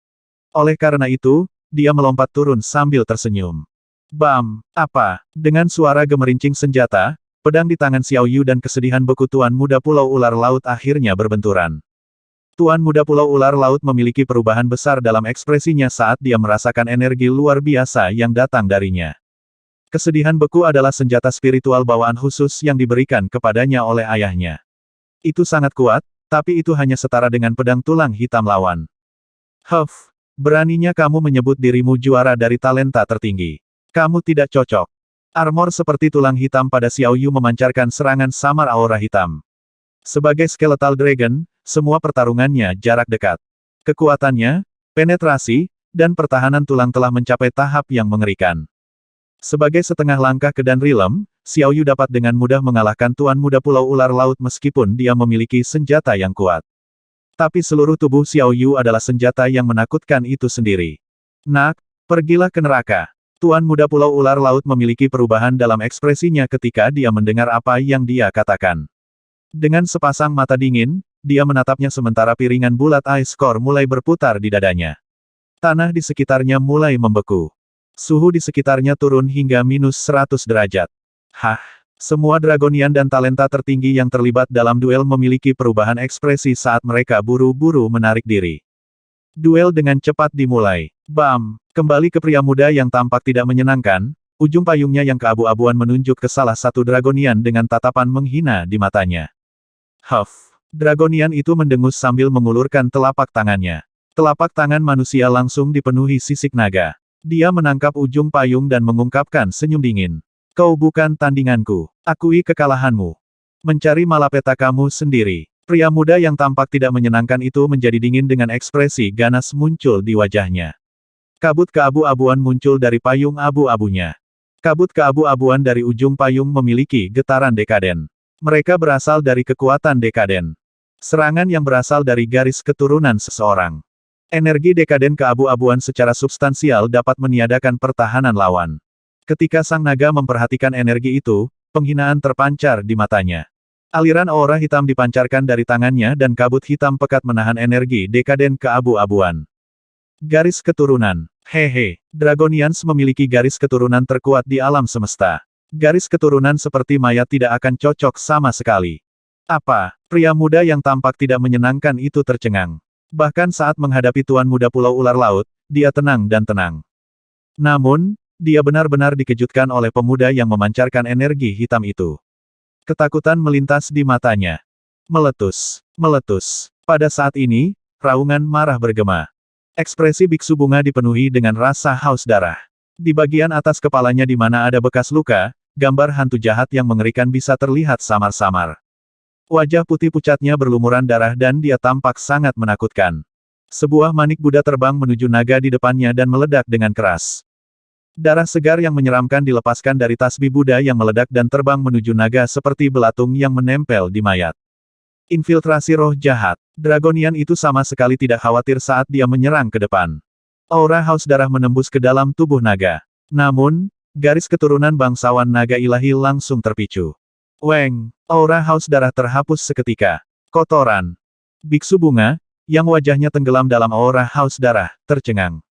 Oleh karena itu, dia melompat turun sambil tersenyum. Bam! Apa? Dengan suara gemerincing senjata, pedang di tangan Xiao Yu dan kesedihan beku Tuan Muda Pulau Ular Laut akhirnya berbenturan. Tuan Muda Pulau Ular Laut memiliki perubahan besar dalam ekspresinya saat dia merasakan energi luar biasa yang datang darinya. Kesedihan beku adalah senjata spiritual bawaan khusus yang diberikan kepadanya oleh ayahnya. Itu sangat kuat, tapi itu hanya setara dengan pedang tulang hitam lawan. Huff, beraninya kamu menyebut dirimu juara dari talenta tertinggi. Kamu tidak cocok. Armor seperti tulang hitam pada Xiao Yu memancarkan serangan samar aura hitam. Sebagai Skeletal Dragon, semua pertarungannya jarak dekat. Kekuatannya, penetrasi, dan pertahanan tulang telah mencapai tahap yang mengerikan. Sebagai setengah langkah ke Dan Realm, Xiao Yu dapat dengan mudah mengalahkan Tuan Muda Pulau Ular Laut meskipun dia memiliki senjata yang kuat. Tapi seluruh tubuh Xiao Yu adalah senjata yang menakutkan itu sendiri. Nak, pergilah ke neraka. Tuan Muda Pulau Ular Laut memiliki perubahan dalam ekspresinya ketika dia mendengar apa yang dia katakan. Dengan sepasang mata dingin, dia menatapnya sementara piringan bulat ice core mulai berputar di dadanya. Tanah di sekitarnya mulai membeku. Suhu di sekitarnya turun hingga -100 derajat. Hah! Semua Dragonian dan talenta tertinggi yang terlibat dalam duel memiliki perubahan ekspresi saat mereka buru-buru menarik diri. Duel dengan cepat dimulai. Bam! Kembali ke pria muda yang tampak tidak menyenangkan, ujung payungnya yang keabu-abuan menunjuk ke salah satu Dragonian dengan tatapan menghina di matanya. Huff! Dragonian itu mendengus sambil mengulurkan telapak tangannya. Telapak tangan manusia langsung dipenuhi sisik naga. Dia menangkap ujung payung dan mengungkapkan senyum dingin. Kau bukan tandinganku. Akui kekalahanmu. Mencari malapeta kamu sendiri. Pria muda yang tampak tidak menyenangkan itu menjadi dingin dengan ekspresi ganas muncul di wajahnya. Kabut keabu-abuan muncul dari payung abu-abunya. Kabut keabu-abuan dari ujung payung memiliki getaran dekaden. Mereka berasal dari kekuatan dekaden. Serangan yang berasal dari garis keturunan seseorang. Energi dekaden keabu-abuan secara substansial dapat meniadakan pertahanan lawan. Ketika sang naga memperhatikan energi itu, penghinaan terpancar di matanya. Aliran aura hitam dipancarkan dari tangannya dan kabut hitam pekat menahan energi dekaden keabu-abuan. Garis keturunan. Hehe, Dragonians memiliki garis keturunan terkuat di alam semesta. Garis keturunan seperti mayat tidak akan cocok sama sekali. Apa? Pria muda yang tampak tidak menyenangkan itu tercengang. Bahkan saat menghadapi Tuan Muda Pulau Ular Laut, dia tenang dan tenang. Namun, dia benar-benar dikejutkan oleh pemuda yang memancarkan energi hitam itu. Ketakutan melintas di matanya. Meletus. Meletus. Pada saat ini, raungan marah bergema. Ekspresi biksu bunga dipenuhi dengan rasa haus darah. Di bagian atas kepalanya di mana ada bekas luka, gambar hantu jahat yang mengerikan bisa terlihat samar-samar. Wajah putih pucatnya berlumuran darah dan dia tampak sangat menakutkan. Sebuah manik Buddha terbang menuju naga di depannya dan meledak dengan keras. Darah segar yang menyeramkan dilepaskan dari tasbih Buddha yang meledak dan terbang menuju naga seperti belatung yang menempel di mayat. Infiltrasi roh jahat. Dragonian itu sama sekali tidak khawatir saat dia menyerang ke depan. Aura haus darah menembus ke dalam tubuh naga. Namun, garis keturunan bangsawan naga ilahi langsung terpicu. Weng, aura haus darah terhapus seketika. Kotoran. Biksu bunga, yang wajahnya tenggelam dalam aura haus darah, tercengang.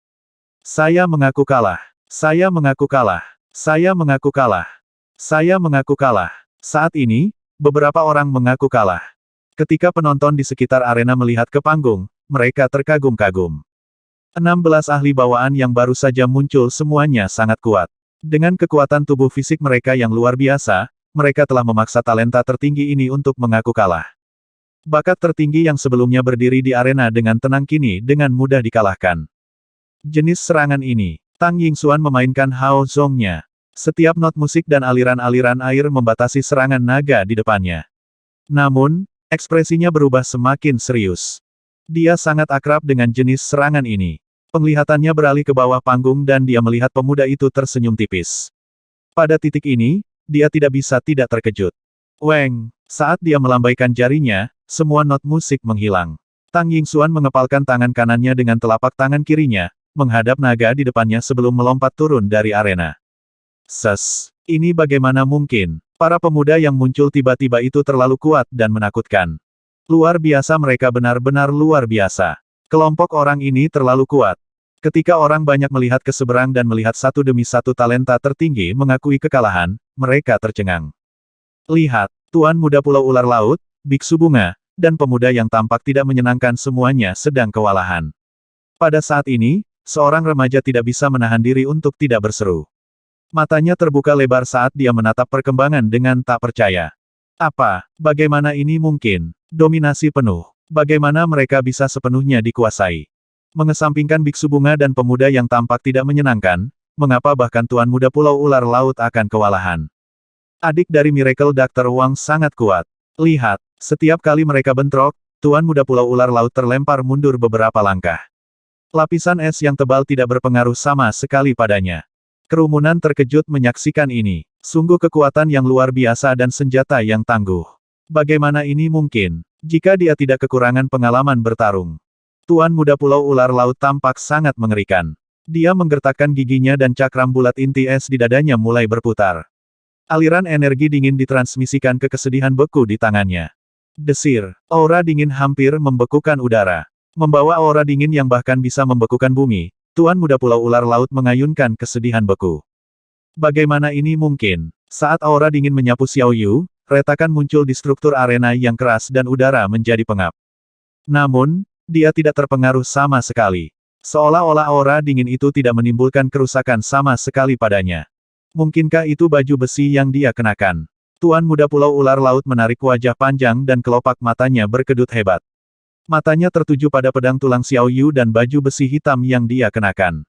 Saya mengaku kalah. Saya mengaku kalah. Saya mengaku kalah. Saya mengaku kalah. Saat ini, beberapa orang mengaku kalah. Ketika penonton di sekitar arena melihat ke panggung, mereka terkagum-kagum. 16 ahli bawaan yang baru saja muncul semuanya sangat kuat. Dengan kekuatan tubuh fisik mereka yang luar biasa, mereka telah memaksa talenta tertinggi ini untuk mengaku kalah. Bakat tertinggi yang sebelumnya berdiri di arena dengan tenang kini dengan mudah dikalahkan. Jenis serangan ini. Tang Yingxuan memainkan Hao Zong-nya. Setiap not musik dan aliran-aliran air membatasi serangan naga di depannya. Namun, ekspresinya berubah semakin serius. Dia sangat akrab dengan jenis serangan ini. Penglihatannya beralih ke bawah panggung dan dia melihat pemuda itu tersenyum tipis. Pada titik ini, dia tidak bisa tidak terkejut. Weng, saat dia melambaikan jarinya, semua not musik menghilang. Tang Yingxuan mengepalkan tangan kanannya dengan telapak tangan kirinya, menghadap naga di depannya sebelum melompat turun dari arena. Ini bagaimana mungkin? Para pemuda yang muncul tiba-tiba itu terlalu kuat dan menakutkan. Luar biasa, mereka benar-benar luar biasa. Kelompok orang ini terlalu kuat. Ketika orang banyak melihat ke seberang dan melihat satu demi satu talenta tertinggi mengakui kekalahan, mereka tercengang. Lihat, Tuan Muda Pulau Ular Laut, Biksu Bunga, dan pemuda yang tampak tidak menyenangkan semuanya sedang kewalahan. Pada saat ini, seorang remaja tidak bisa menahan diri untuk tidak berseru. Matanya terbuka lebar saat dia menatap perkembangan dengan tak percaya. Apa? Bagaimana ini mungkin? Dominasi penuh. Bagaimana mereka bisa sepenuhnya dikuasai? Mengesampingkan Biksu Bunga dan pemuda yang tampak tidak menyenangkan, mengapa bahkan Tuan Muda Pulau Ular Laut akan kewalahan? Adik dari Miracle Dr. Wang sangat kuat. Lihat, setiap kali mereka bentrok, Tuan Muda Pulau Ular Laut terlempar mundur beberapa langkah. Lapisan es yang tebal tidak berpengaruh sama sekali padanya. Kerumunan terkejut menyaksikan ini. Sungguh kekuatan yang luar biasa dan senjata yang tangguh. Bagaimana ini mungkin? Jika dia tidak kekurangan pengalaman bertarung. Tuan Muda Pulau Ular Laut tampak sangat mengerikan. Dia menggertakkan giginya dan cakram bulat inti es di dadanya mulai berputar. Aliran energi dingin ditransmisikan ke kesedihan beku di tangannya. Desir, aura dingin hampir membekukan udara. Membawa aura dingin yang bahkan bisa membekukan bumi, Tuan Muda Pulau Ular Laut mengayunkan kesedihan beku. Bagaimana ini mungkin? Saat aura dingin menyapu Xiao Yu, retakan muncul di struktur arena yang keras dan udara menjadi pengap. Namun, dia tidak terpengaruh sama sekali. Seolah-olah aura dingin itu tidak menimbulkan kerusakan sama sekali padanya. Mungkinkah itu baju besi yang dia kenakan? Tuan Muda Pulau Ular Laut menarik wajah panjang dan kelopak matanya berkedut hebat. Matanya tertuju pada pedang tulang Xiao Yu dan baju besi hitam yang dia kenakan.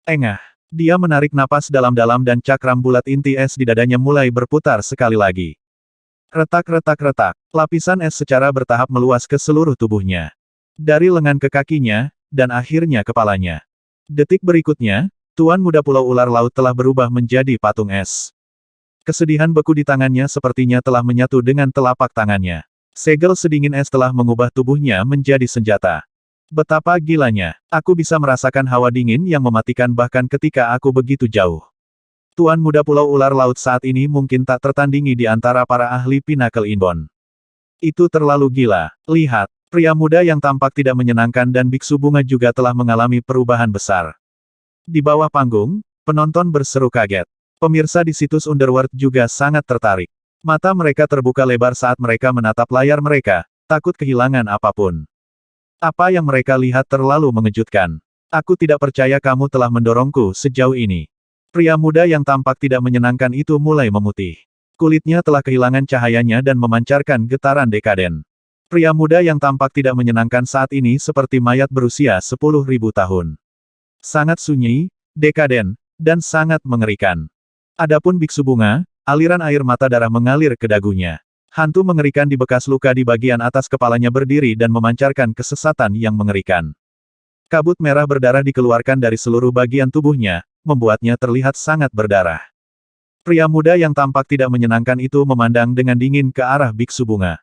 Engah. Dia menarik napas dalam-dalam dan cakram bulat inti es di dadanya mulai berputar sekali lagi. Retak-retak-retak. Lapisan es secara bertahap meluas ke seluruh tubuhnya. Dari lengan ke kakinya, dan akhirnya kepalanya. Detik berikutnya, Tuan Muda Pulau Ular Laut telah berubah menjadi patung es. Kesedihan beku di tangannya sepertinya telah menyatu dengan telapak tangannya. Segel sedingin es telah mengubah tubuhnya menjadi senjata. Betapa gilanya, aku bisa merasakan hawa dingin yang mematikan bahkan ketika aku begitu jauh. Tuan Muda Pulau Ular Laut saat ini mungkin tak tertandingi di antara para ahli Pinnacle Inbound. Itu terlalu gila. Lihat, pria muda yang tampak tidak menyenangkan dan Biksu Bunga juga telah mengalami perubahan besar. Di bawah panggung, penonton berseru kaget. Pemirsa di situs Underworld juga sangat tertarik. Mata mereka terbuka lebar saat mereka menatap layar mereka, takut kehilangan apapun. Apa yang mereka lihat terlalu mengejutkan. Aku tidak percaya kamu telah mendorongku sejauh ini. Pria muda yang tampak tidak menyenangkan itu mulai memutih. Kulitnya telah kehilangan cahayanya dan memancarkan getaran dekaden. Pria muda yang tampak tidak menyenangkan saat ini seperti mayat berusia 10.000 tahun. Sangat sunyi, dekaden, dan sangat mengerikan. Adapun Biksu Bunga, aliran air mata darah mengalir ke dagunya. Hantu mengerikan di bekas luka di bagian atas kepalanya berdiri dan memancarkan kesesatan yang mengerikan. Kabut merah berdarah dikeluarkan dari seluruh bagian tubuhnya, membuatnya terlihat sangat berdarah. Pria muda yang tampak tidak menyenangkan itu memandang dengan dingin ke arah biksu bunga.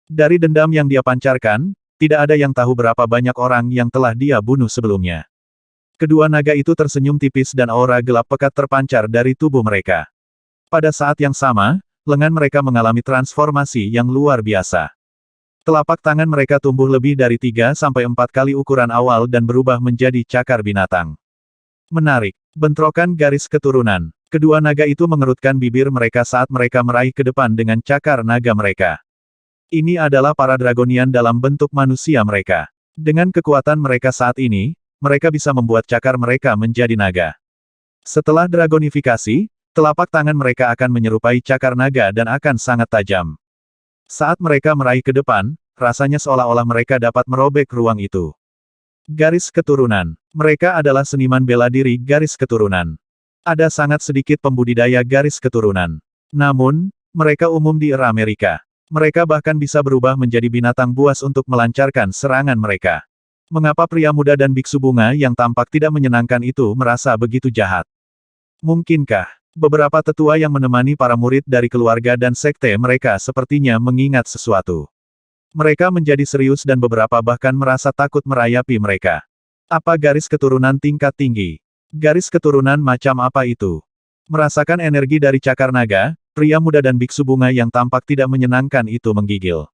Dari dendam yang dia pancarkan, tidak ada yang tahu berapa banyak orang yang telah dia bunuh sebelumnya. Kedua naga itu tersenyum tipis dan aura gelap pekat terpancar dari tubuh mereka. Pada saat yang sama, lengan mereka mengalami transformasi yang luar biasa. Telapak tangan mereka tumbuh lebih dari 3-4 kali ukuran awal dan berubah menjadi cakar binatang. Menarik. Bentrokan garis keturunan. Kedua naga itu mengerutkan bibir mereka saat mereka meraih ke depan dengan cakar naga mereka. Ini adalah para dragonian dalam bentuk manusia mereka. Dengan kekuatan mereka saat ini, mereka bisa membuat cakar mereka menjadi naga. Setelah dragonifikasi, telapak tangan mereka akan menyerupai cakar naga dan akan sangat tajam. Saat mereka meraih ke depan, rasanya seolah-olah mereka dapat merobek ruang itu. Garis keturunan. Mereka adalah seniman bela diri garis keturunan. Ada sangat sedikit pembudidaya garis keturunan. Namun, mereka umum di era Amerika. Mereka bahkan bisa berubah menjadi binatang buas untuk melancarkan serangan mereka. Mengapa pria muda dan biksu bunga yang tampak tidak menyenangkan itu merasa begitu jahat? Mungkinkah beberapa tetua yang menemani para murid dari keluarga dan sekte mereka sepertinya mengingat sesuatu? Mereka menjadi serius dan beberapa bahkan merasa takut merayapi mereka. Apa garis keturunan tingkat tinggi? Garis keturunan macam apa itu? Merasakan energi dari cakar naga, pria muda dan biksu bunga yang tampak tidak menyenangkan itu menggigil.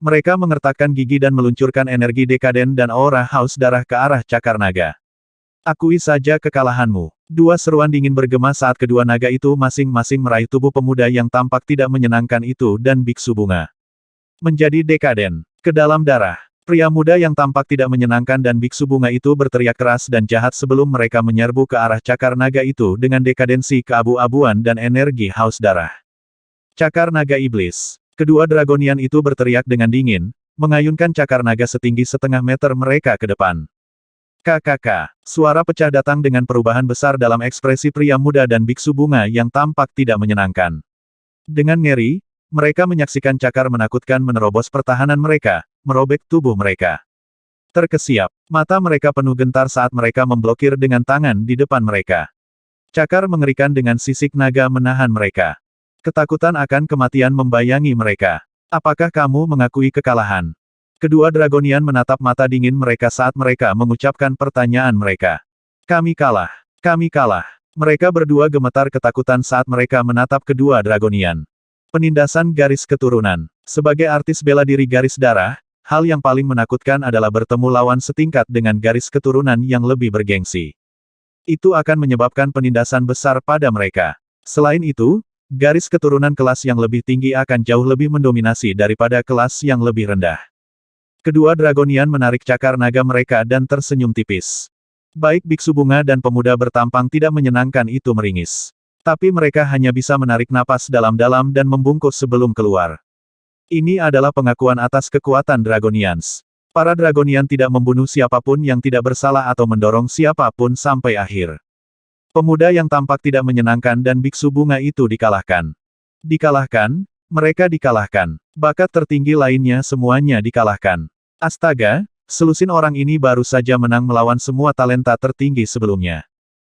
Mereka mengertakkan gigi dan meluncurkan energi dekaden dan aura haus darah ke arah cakar naga. Akui saja kekalahanmu. Dua seruan dingin bergema saat kedua naga itu masing-masing meraih tubuh pemuda yang tampak tidak menyenangkan itu dan biksu bunga. Menjadi dekaden. Ke dalam darah. Pria muda yang tampak tidak menyenangkan dan biksu bunga itu berteriak keras dan jahat sebelum mereka menyerbu ke arah cakar naga itu dengan dekadensi keabu-abuan dan energi haus darah. Cakar naga iblis. Kedua dragonian itu berteriak dengan dingin, mengayunkan cakar naga setinggi setengah meter mereka ke depan. KKK. Suara pecah datang dengan perubahan besar dalam ekspresi pria muda dan biksu bunga yang tampak tidak menyenangkan. Dengan ngeri, mereka menyaksikan cakar menakutkan menerobos pertahanan mereka, merobek tubuh mereka. Terkesiap, mata mereka penuh gentar saat mereka memblokir dengan tangan di depan mereka. Cakar mengerikan dengan sisik naga menahan mereka. Ketakutan akan kematian membayangi mereka. Apakah kamu mengakui kekalahan? Kedua dragonian menatap mata dingin mereka saat mereka mengucapkan pertanyaan mereka. Kami kalah. Kami kalah. Mereka berdua gemetar ketakutan saat mereka menatap kedua dragonian. Penindasan garis keturunan. Sebagai artis bela diri garis darah, hal yang paling menakutkan adalah bertemu lawan setingkat dengan garis keturunan yang lebih bergengsi. Itu akan menyebabkan penindasan besar pada mereka. Selain itu, garis keturunan kelas yang lebih tinggi akan jauh lebih mendominasi daripada kelas yang lebih rendah. Kedua dragonian menarik cakar naga mereka dan tersenyum tipis. Baik biksu bunga dan pemuda bertampang tidak menyenangkan itu meringis. Tapi mereka hanya bisa menarik napas dalam-dalam dan membungkuk sebelum keluar. Ini adalah pengakuan atas kekuatan Dragonians. Para Dragonian tidak membunuh siapapun yang tidak bersalah atau mendorong siapapun sampai akhir. Pemuda yang tampak tidak menyenangkan dan biksu bunga itu dikalahkan. Dikalahkan, mereka dikalahkan. Bakat tertinggi lainnya semuanya dikalahkan. Astaga, selusin orang ini baru saja menang melawan semua talenta tertinggi sebelumnya.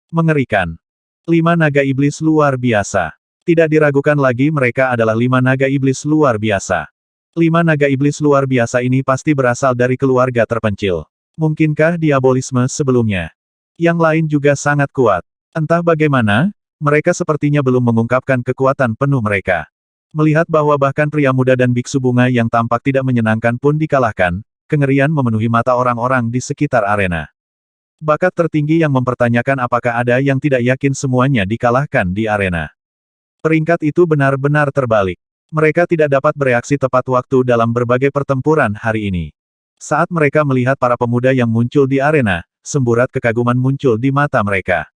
Mengerikan. 5 naga iblis luar biasa. Tidak diragukan lagi mereka adalah 5 naga iblis luar biasa. 5 naga iblis luar biasa ini pasti berasal dari keluarga terpencil. Mungkinkah diabolisme sebelumnya? Yang lain juga sangat kuat. Entah bagaimana, mereka sepertinya belum mengungkapkan kekuatan penuh mereka. Melihat bahwa bahkan pria muda dan biksu bunga yang tampak tidak menyenangkan pun dikalahkan, kengerian memenuhi mata orang-orang di sekitar arena. Bakat tertinggi yang mempertanyakan apakah ada yang tidak yakin semuanya dikalahkan di arena. Peringkat itu benar-benar terbalik. Mereka tidak dapat bereaksi tepat waktu dalam berbagai pertempuran hari ini. Saat mereka melihat para pemuda yang muncul di arena, semburat kekaguman muncul di mata mereka.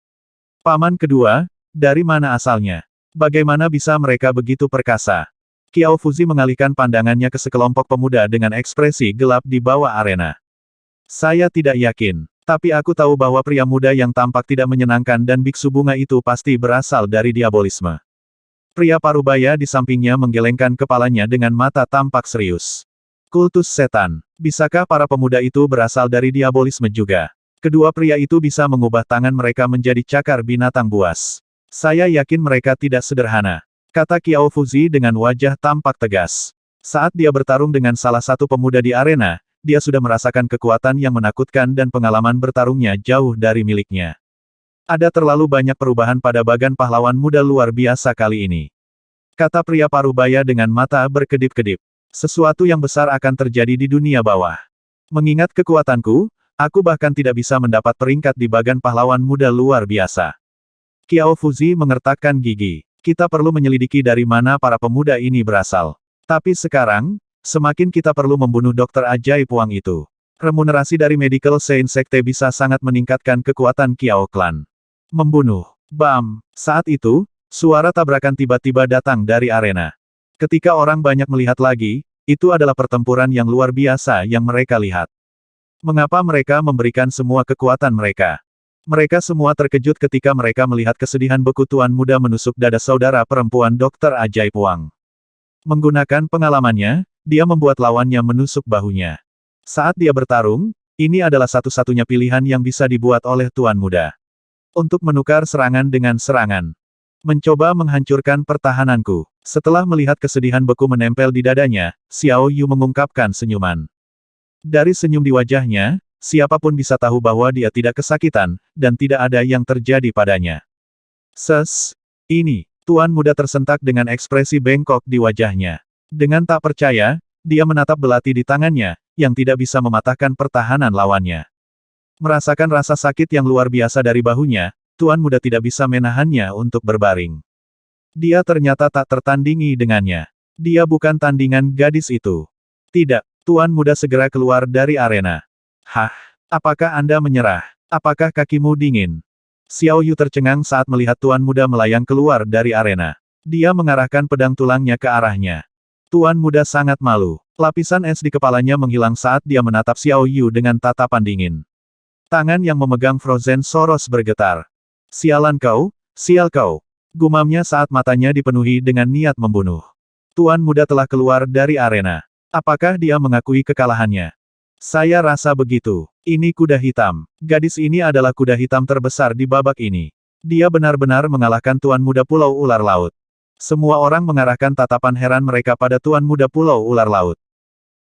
Paman kedua, dari mana asalnya? Bagaimana bisa mereka begitu perkasa? Qiao Fuzi mengalihkan pandangannya ke sekelompok pemuda dengan ekspresi gelap di bawah arena. Saya tidak yakin. Tapi aku tahu bahwa pria muda yang tampak tidak menyenangkan dan biksu bunga itu pasti berasal dari diabolisme. Pria parubaya di sampingnya menggelengkan kepalanya dengan mata tampak serius. Kultus setan. Bisakah para pemuda itu berasal dari diabolisme juga? Kedua pria itu bisa mengubah tangan mereka menjadi cakar binatang buas. Saya yakin mereka tidak sederhana, kata Qiao Fuzi dengan wajah tampak tegas. Saat dia bertarung dengan salah satu pemuda di arena, dia sudah merasakan kekuatan yang menakutkan dan pengalaman bertarungnya jauh dari miliknya. Ada terlalu banyak perubahan pada bagan pahlawan muda luar biasa kali ini, kata pria parubaya dengan mata berkedip-kedip. Sesuatu yang besar akan terjadi di dunia bawah. Mengingat kekuatanku, aku bahkan tidak bisa mendapat peringkat di bagan pahlawan muda luar biasa. Qiao Fuzi mengertakkan gigi. Kita perlu menyelidiki dari mana para pemuda ini berasal. Tapi sekarang, semakin kita perlu membunuh dokter ajaib Wang itu. Remunerasi dari Medical Saint Sekte bisa sangat meningkatkan kekuatan Qiao Clan. Membunuh. Bam! Saat itu, suara tabrakan tiba-tiba datang dari arena. Ketika orang banyak melihat lagi, itu adalah pertempuran yang luar biasa yang mereka lihat. Mengapa mereka memberikan semua kekuatan mereka? Mereka semua terkejut ketika mereka melihat kesedihan beku tuan muda menusuk dada saudara perempuan dokter ajaib Wang. Menggunakan pengalamannya, dia membuat lawannya menusuk bahunya. Saat dia bertarung, ini adalah satu-satunya pilihan yang bisa dibuat oleh tuan muda. Untuk menukar serangan dengan serangan. Mencoba menghancurkan pertahananku. Setelah melihat kesedihan beku menempel di dadanya, Xiao Yu mengungkapkan senyuman. Dari senyum di wajahnya, siapapun bisa tahu bahwa dia tidak kesakitan, dan tidak ada yang terjadi padanya. Ini, tuan muda tersentak dengan ekspresi bengkok di wajahnya. Dengan tak percaya, dia menatap belati di tangannya, yang tidak bisa mematahkan pertahanan lawannya. Merasakan rasa sakit yang luar biasa dari bahunya, tuan muda tidak bisa menahannya untuk berbaring. Dia ternyata tak tertandingi dengannya. Dia bukan tandingan gadis itu. Tidak, tuan muda segera keluar dari arena. Hah? Apakah Anda menyerah? Apakah kakimu dingin? Xiao Yu tercengang saat melihat tuan muda melayang keluar dari arena. Dia mengarahkan pedang tulangnya ke arahnya. Tuan muda sangat malu. Lapisan es di kepalanya menghilang saat dia menatap Xiao Yu dengan tatapan dingin. Tangan yang memegang Frozen Soros bergetar. Sialan kau, sial kau. Gumamnya saat matanya dipenuhi dengan niat membunuh. Tuan muda telah keluar dari arena. Apakah dia mengakui kekalahannya? Saya rasa begitu. Ini kuda hitam. Gadis ini adalah kuda hitam terbesar di babak ini. Dia benar-benar mengalahkan Tuan Muda Pulau Ular Laut. Semua orang mengarahkan tatapan heran mereka pada Tuan Muda Pulau Ular Laut.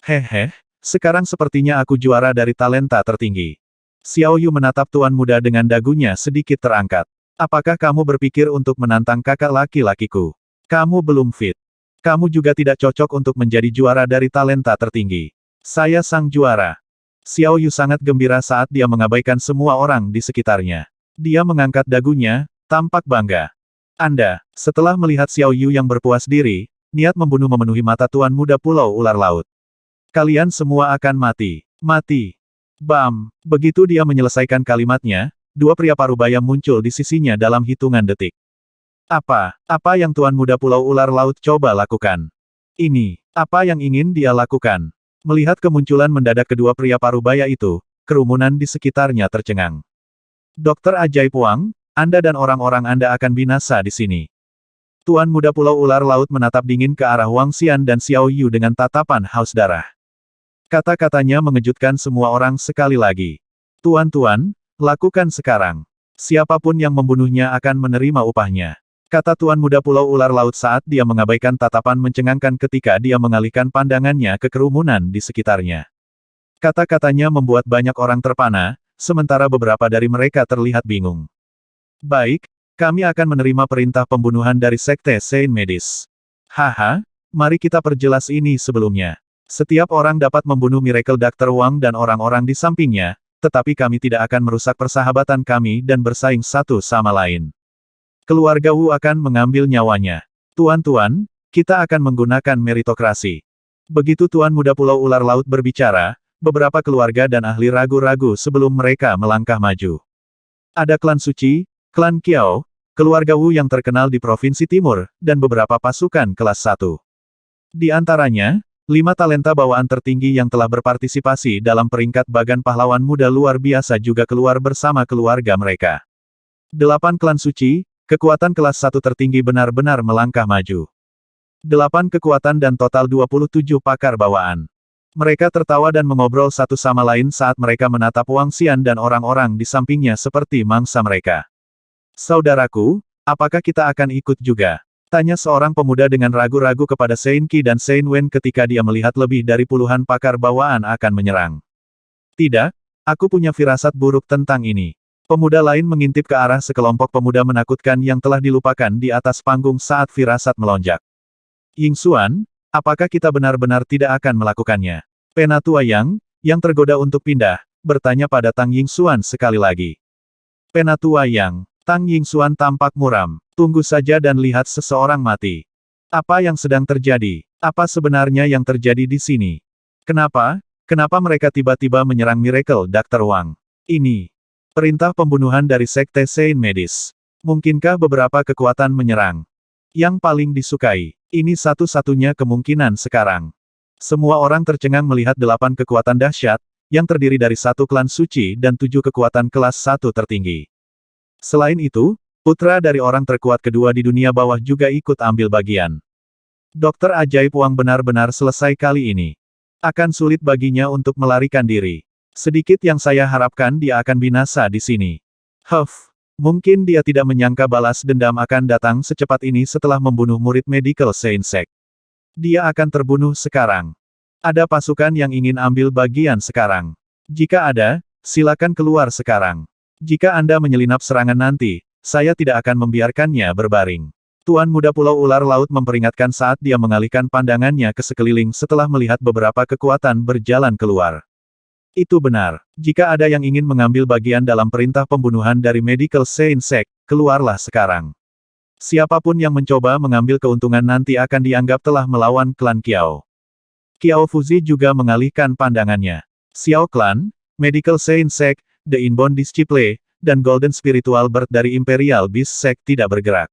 Hehe, sekarang sepertinya aku juara dari talenta tertinggi. Xiao Yu menatap Tuan Muda dengan dagunya sedikit terangkat. Apakah kamu berpikir untuk menantang kakak laki-lakiku? Kamu belum fit. Kamu juga tidak cocok untuk menjadi juara dari talenta tertinggi. Saya sang juara. Xiao Yu sangat gembira saat dia mengabaikan semua orang di sekitarnya. Dia mengangkat dagunya, tampak bangga. Anda, setelah melihat Xiao Yu yang berpuas diri, niat membunuh memenuhi mata Tuan Muda Pulau Ular Laut. Kalian semua akan mati. Mati. Bam! Begitu dia menyelesaikan kalimatnya, dua pria parubaya muncul di sisinya dalam hitungan detik. Apa yang Tuan Muda Pulau Ular Laut coba lakukan? Ini, apa yang ingin dia lakukan? Melihat kemunculan mendadak kedua pria parubaya itu, kerumunan di sekitarnya tercengang. Dokter Ajaib Wang, Anda dan orang-orang Anda akan binasa di sini. Tuan Muda Pulau Ular Laut menatap dingin ke arah Wang Xian dan Xiao Yu dengan tatapan haus darah. Kata-katanya mengejutkan semua orang sekali lagi. Tuan-tuan, lakukan sekarang. Siapapun yang membunuhnya akan menerima upahnya. Kata Tuan Muda Pulau Ular Laut saat dia mengabaikan tatapan mencengangkan ketika dia mengalihkan pandangannya ke kerumunan di sekitarnya. Kata-katanya membuat banyak orang terpana, sementara beberapa dari mereka terlihat bingung. Baik, kami akan menerima perintah pembunuhan dari Sekte Saint Medis. Haha, mari kita perjelas ini sebelumnya. Setiap orang dapat membunuh Miracle Dr. Wang dan orang-orang di sampingnya, tetapi kami tidak akan merusak persahabatan kami dan bersaing satu sama lain. Keluarga Wu akan mengambil nyawanya. Tuan-tuan, kita akan menggunakan meritokrasi. Begitu Tuan Muda Pulau Ular Laut berbicara, beberapa keluarga dan ahli ragu-ragu sebelum mereka melangkah maju. Ada klan suci, klan Qiao, keluarga Wu yang terkenal di Provinsi Timur, dan beberapa pasukan kelas 1. Di antaranya, 5 talenta bawaan tertinggi yang telah berpartisipasi dalam peringkat bagan pahlawan muda luar biasa juga keluar bersama keluarga mereka. 8 klan suci, kekuatan kelas 1 tertinggi benar-benar melangkah maju. 8 kekuatan dan total 27 pakar bawaan. Mereka tertawa dan mengobrol satu sama lain saat mereka menatap Wang Xian dan orang-orang di sampingnya seperti mangsa mereka. Saudaraku, apakah kita akan ikut juga? Tanya seorang pemuda dengan ragu-ragu kepada Sein Qi dan Sein Wen ketika dia melihat lebih dari puluhan pakar bawaan akan menyerang. Tidak, aku punya firasat buruk tentang ini. Pemuda lain mengintip ke arah sekelompok pemuda menakutkan yang telah dilupakan di atas panggung saat firasat melonjak. Ying Xuan, apakah kita benar-benar tidak akan melakukannya? Penatua yang tergoda untuk pindah, bertanya pada Tang Ying Xuan sekali lagi. Penatua Yang, Tang Ying Xuan tampak muram. Tunggu saja dan lihat seseorang mati. Apa yang sedang terjadi? Apa sebenarnya yang terjadi di sini? Kenapa? Kenapa mereka tiba-tiba menyerang Miracle Dr. Wang? Ini perintah pembunuhan dari Sekte Saint Medis. Mungkinkah beberapa kekuatan menyerang? Yang paling disukai. Ini satu-satunya kemungkinan sekarang. Semua orang tercengang melihat 8 kekuatan dahsyat, yang terdiri dari 1 klan suci dan 7 kekuatan kelas 1 tertinggi. Selain itu, putra dari orang terkuat kedua di dunia bawah juga ikut ambil bagian. Dokter ajaib Wang benar-benar selesai kali ini. Akan sulit baginya untuk melarikan diri. Sedikit yang saya harapkan dia akan binasa di sini. Mungkin dia tidak menyangka balas dendam akan datang secepat ini setelah membunuh murid Medical Saint Sect. Dia akan terbunuh sekarang. Ada pasukan yang ingin ambil bagian sekarang. Jika ada, silakan keluar sekarang. Jika Anda menyelinap serangan nanti, saya tidak akan membiarkannya berbaring. Tuan Muda Pulau Ular Laut memperingatkan saat dia mengalihkan pandangannya ke sekeliling setelah melihat beberapa kekuatan berjalan keluar. Itu benar. Jika ada yang ingin mengambil bagian dalam perintah pembunuhan dari Medical Saint Sect, keluarlah sekarang. Siapapun yang mencoba mengambil keuntungan nanti akan dianggap telah melawan klan Kiao. Kiao Fuzi juga mengalihkan pandangannya. Xiao Clan, Medical Saint Sect, The Inbound Disciple, dan Golden Spiritual Bird dari Imperial Beast Sect tidak bergerak.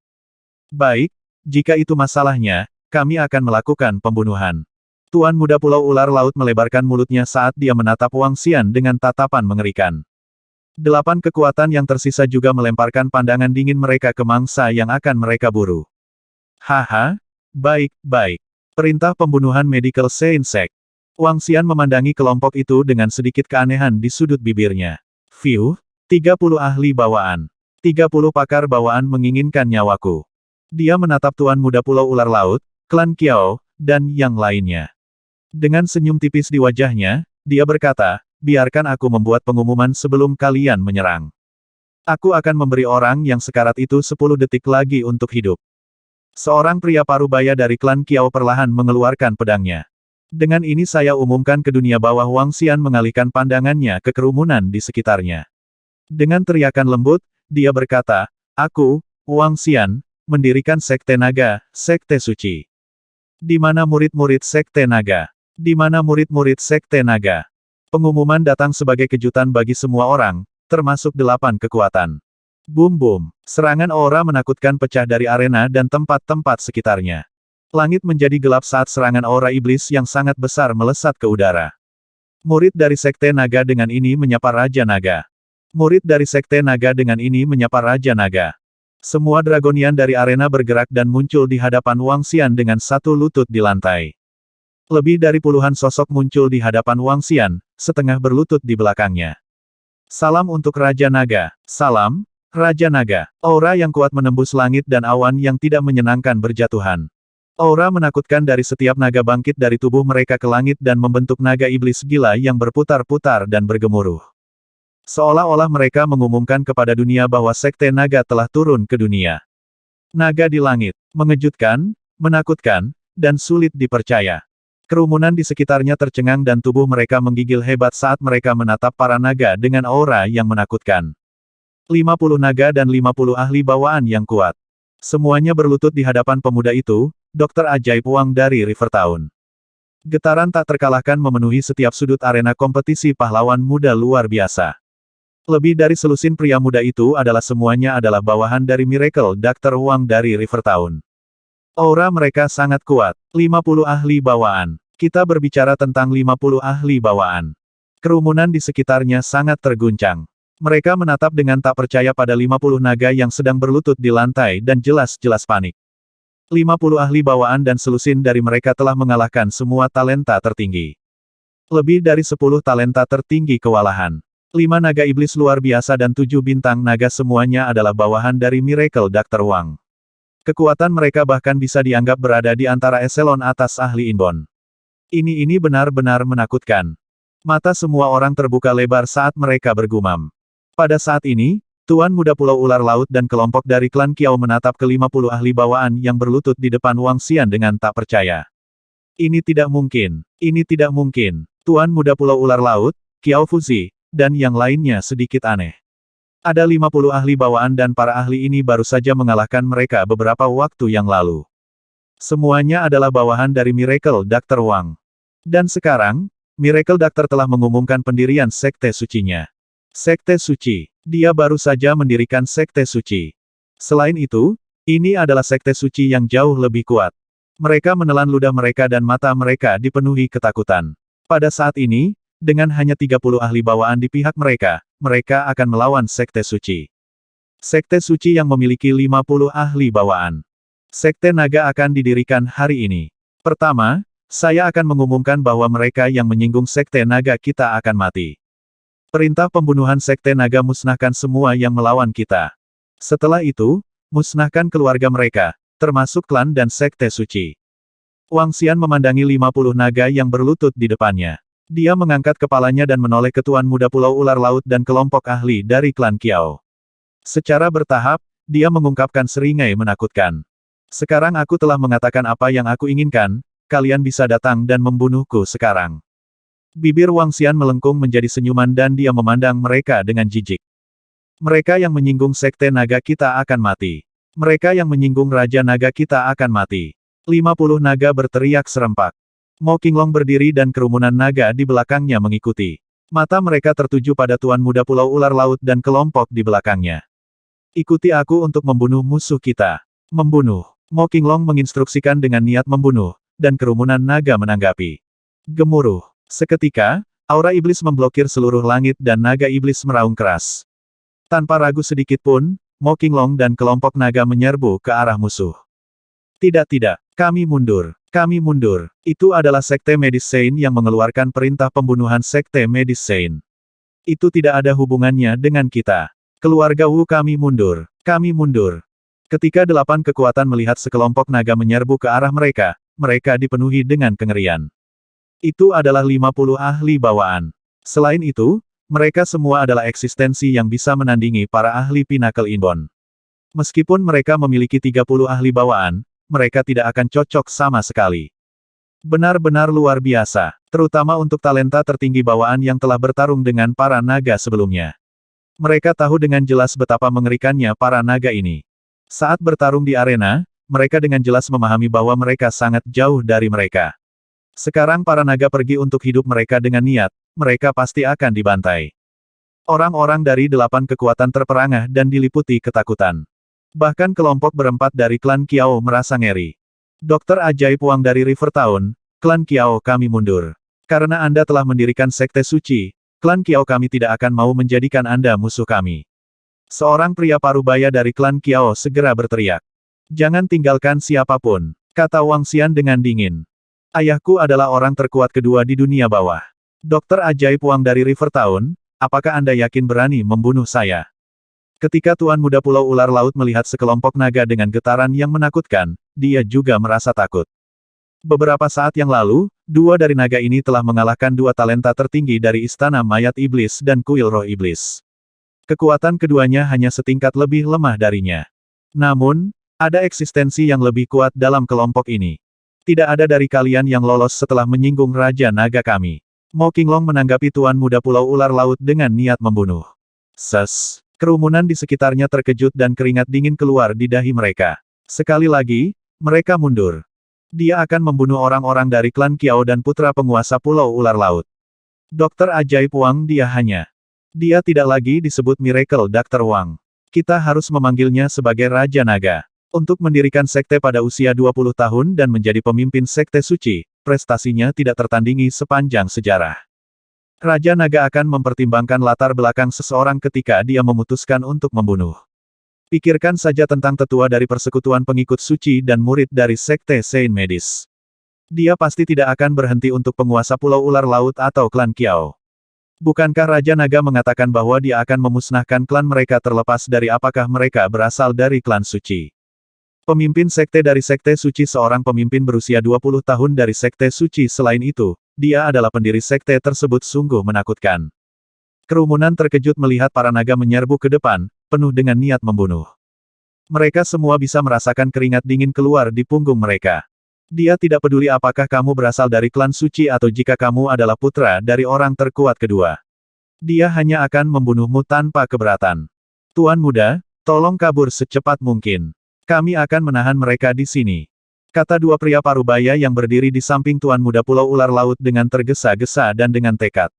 Baik, jika itu masalahnya, kami akan melakukan pembunuhan. Tuan Muda Pulau Ular Laut melebarkan mulutnya saat dia menatap Wang Xian dengan tatapan mengerikan. 8 kekuatan yang tersisa juga melemparkan pandangan dingin mereka ke mangsa yang akan mereka buru. Haha, baik. Perintah pembunuhan Medical Saint Sect. Wang Xian memandangi kelompok itu dengan sedikit keanehan di sudut bibirnya. 30 ahli bawaan. 30 pakar bawaan menginginkan nyawaku. Dia menatap Tuan Muda Pulau Ular Laut, klan Kiao, dan yang lainnya. Dengan senyum tipis di wajahnya, dia berkata, biarkan aku membuat pengumuman sebelum kalian menyerang. Aku akan memberi orang yang sekarat itu 10 detik lagi untuk hidup. Seorang pria parubaya dari klan Kiao perlahan mengeluarkan pedangnya. Dengan ini saya umumkan ke dunia bawah. Wang Xian mengalihkan pandangannya ke kerumunan di sekitarnya. Dengan teriakan lembut, dia berkata, aku, Wang Xian, mendirikan Sekte Naga, Sekte Suci. Di mana murid-murid Sekte Naga? Di mana murid-murid Sekte Naga? Pengumuman datang sebagai kejutan bagi semua orang, termasuk 8 kekuatan. Boom, serangan aura menakutkan pecah dari arena dan tempat-tempat sekitarnya. Langit menjadi gelap saat serangan aura iblis yang sangat besar melesat ke udara. Murid dari Sekte Naga dengan ini menyapa Raja Naga. Murid dari Sekte Naga dengan ini menyapa Raja Naga. Semua dragonian dari arena bergerak dan muncul di hadapan Wang Xian dengan satu lutut di lantai. Lebih dari puluhan sosok muncul di hadapan Wang Xian, setengah berlutut di belakangnya. Salam untuk Raja Naga. Salam, Raja Naga. Aura yang kuat menembus langit dan awan yang tidak menyenangkan berjatuhan. Aura menakutkan dari setiap naga bangkit dari tubuh mereka ke langit dan membentuk naga iblis gila yang berputar-putar dan bergemuruh. Seolah-olah mereka mengumumkan kepada dunia bahwa Sekte Naga telah turun ke dunia. Naga di langit, mengejutkan, menakutkan, dan sulit dipercaya. Kerumunan di sekitarnya tercengang dan tubuh mereka menggigil hebat saat mereka menatap para naga dengan aura yang menakutkan. 50 naga dan 50 ahli bawaan yang kuat. Semuanya berlutut di hadapan pemuda itu, Dokter Ajaib Wang dari River Town. Getaran tak terkalahkan memenuhi setiap sudut arena kompetisi pahlawan muda luar biasa. Lebih dari selusin pria muda itu semuanya adalah bawahan dari Miracle Dr. Wang dari River Town. Aura mereka sangat kuat. 50 ahli bawaan. Kita berbicara tentang 50 ahli bawaan. Kerumunan di sekitarnya sangat terguncang. Mereka menatap dengan tak percaya pada 50 naga yang sedang berlutut di lantai dan jelas-jelas panik. 50 ahli bawaan dan selusin dari mereka telah mengalahkan semua talenta tertinggi. Lebih dari 10 talenta tertinggi kewalahan. 5 naga iblis luar biasa dan 7 bintang naga semuanya adalah bawahan dari Miracle Dr. Wang. Kekuatan mereka bahkan bisa dianggap berada di antara eselon atas ahli inbound. Ini benar-benar menakutkan. Mata semua orang terbuka lebar saat mereka bergumam. Pada saat ini, Tuan Muda Pulau Ular Laut dan kelompok dari klan Kiao menatap ke-50 ahli bawaan yang berlutut di depan Wang Xian dengan tak percaya. Ini tidak mungkin. Ini tidak mungkin. Tuan Muda Pulau Ular Laut, Kiao Fuzi, dan yang lainnya sedikit aneh. Ada 50 ahli bawaan dan para ahli ini baru saja mengalahkan mereka beberapa waktu yang lalu. Semuanya adalah bawahan dari Miracle Dr. Wang. Dan sekarang, Miracle Doctor telah mengumumkan pendirian Sekte Sucinya. Sekte Suci. Dia baru saja mendirikan Sekte Suci. Selain itu, ini adalah Sekte Suci yang jauh lebih kuat. Mereka menelan ludah mereka dan mata mereka dipenuhi ketakutan. Pada saat ini, dengan hanya 30 ahli bawaan di pihak mereka, mereka akan melawan Sekte Suci. Sekte Suci yang memiliki 50 ahli bawaan. Sekte Naga akan didirikan hari ini. Pertama, saya akan mengumumkan bahwa mereka yang menyinggung Sekte Naga kita akan mati. Perintah pembunuhan Sekte Naga musnahkan semua yang melawan kita. Setelah itu, musnahkan keluarga mereka, termasuk klan dan Sekte Suci. Wang Xian memandangi 50 naga yang berlutut di depannya. Dia mengangkat kepalanya dan menoleh ke Tuan Muda Pulau Ular Laut dan kelompok ahli dari klan Kiao. Secara bertahap, dia mengungkapkan seringai menakutkan. Sekarang aku telah mengatakan apa yang aku inginkan, kalian bisa datang dan membunuhku sekarang. Bibir Wang Xian melengkung menjadi senyuman dan dia memandang mereka dengan jijik. Mereka yang menyinggung Sekte Naga kita akan mati. Mereka yang menyinggung Raja Naga kita akan mati. 50 naga berteriak serempak. Mo Qinglong berdiri dan kerumunan naga di belakangnya mengikuti. Mata mereka tertuju pada Tuan Muda Pulau Ular Laut dan kelompok di belakangnya. Ikuti aku untuk membunuh musuh kita. Membunuh. Mo Qinglong menginstruksikan dengan niat membunuh, dan kerumunan naga menanggapi. Gemuruh. Seketika, aura iblis memblokir seluruh langit dan naga iblis meraung keras. Tanpa ragu sedikit pun, Mo Qinglong dan kelompok naga menyerbu ke arah musuh. Tidak, kami mundur. Kami mundur. Itu adalah Sekte Medis Saint yang mengeluarkan perintah pembunuhan Sekte Medis Saint. Itu tidak ada hubungannya dengan kita. Keluarga Wu kami mundur. Kami mundur. Ketika 8 kekuatan melihat sekelompok naga menyerbu ke arah mereka, mereka dipenuhi dengan kengerian. Itu adalah 50 ahli bawaan. Selain itu, mereka semua adalah eksistensi yang bisa menandingi para ahli Pinnacle Inbound. Meskipun mereka memiliki 30 ahli bawaan, mereka tidak akan cocok sama sekali. Benar-benar luar biasa, terutama untuk talenta tertinggi bawaan yang telah bertarung dengan para naga sebelumnya. Mereka tahu dengan jelas betapa mengerikannya para naga ini. Saat bertarung di arena, mereka dengan jelas memahami bahwa mereka sangat jauh dari mereka. Sekarang para naga pergi untuk hidup mereka dengan niat, mereka pasti akan dibantai. Orang-orang dari 8 kekuatan terperangah dan diliputi ketakutan. Bahkan kelompok berempat dari klan Kiao merasa ngeri. Dokter Ajaib Wang dari River Town, klan Kiao kami mundur. Karena Anda telah mendirikan Sekte Suci, klan Kiao kami tidak akan mau menjadikan Anda musuh kami. Seorang pria parubaya dari klan Kiao segera berteriak. Jangan tinggalkan siapapun, kata Wang Xian dengan dingin. Ayahku adalah orang terkuat kedua di dunia bawah. Dokter Ajaib Wang dari River Town, apakah Anda yakin berani membunuh saya? Ketika Tuan Muda Pulau Ular Laut melihat sekelompok naga dengan getaran yang menakutkan, dia juga merasa takut. Beberapa saat yang lalu, 2 dari naga ini telah mengalahkan 2 talenta tertinggi dari Istana Mayat Iblis dan Kuil Roh Iblis. Kekuatan keduanya hanya setingkat lebih lemah darinya. Namun, ada eksistensi yang lebih kuat dalam kelompok ini. Tidak ada dari kalian yang lolos setelah menyinggung Raja Naga kami. Mo Qinglong menanggapi Tuan Muda Pulau Ular Laut dengan niat membunuh. Ses. Kerumunan di sekitarnya terkejut dan keringat dingin keluar di dahi mereka. Sekali lagi, mereka mundur. Dia akan membunuh orang-orang dari klan Kiao dan putra penguasa Pulau Ular Laut. Dokter Ajaib Wang dia tidak lagi disebut Miracle Dr. Wang. Kita harus memanggilnya sebagai Raja Naga. Untuk mendirikan sekte pada usia 20 tahun dan menjadi pemimpin Sekte Suci, prestasinya tidak tertandingi sepanjang sejarah. Raja Naga akan mempertimbangkan latar belakang seseorang ketika dia memutuskan untuk membunuh. Pikirkan saja tentang tetua dari persekutuan pengikut suci dan murid dari Sekte Saint Medis. Dia pasti tidak akan berhenti untuk penguasa Pulau Ular Laut atau klan Kiao. Bukankah Raja Naga mengatakan bahwa dia akan memusnahkan klan mereka terlepas dari apakah mereka berasal dari klan suci? Pemimpin sekte dari sekte suci, seorang pemimpin berusia 20 tahun dari sekte suci. Selain itu, dia adalah pendiri sekte tersebut. Sungguh menakutkan. Kerumunan terkejut melihat para naga menyerbu ke depan, penuh dengan niat membunuh. Mereka semua bisa merasakan keringat dingin keluar di punggung mereka. Dia tidak peduli apakah kamu berasal dari klan suci atau jika kamu adalah putra dari orang terkuat kedua. Dia hanya akan membunuhmu tanpa keberatan. Tuan muda, tolong kabur secepat mungkin. Kami akan menahan mereka di sini. Kata dua pria parubaya yang berdiri di samping Tuan Muda Pulau Ular Laut dengan tergesa-gesa dan dengan tekad.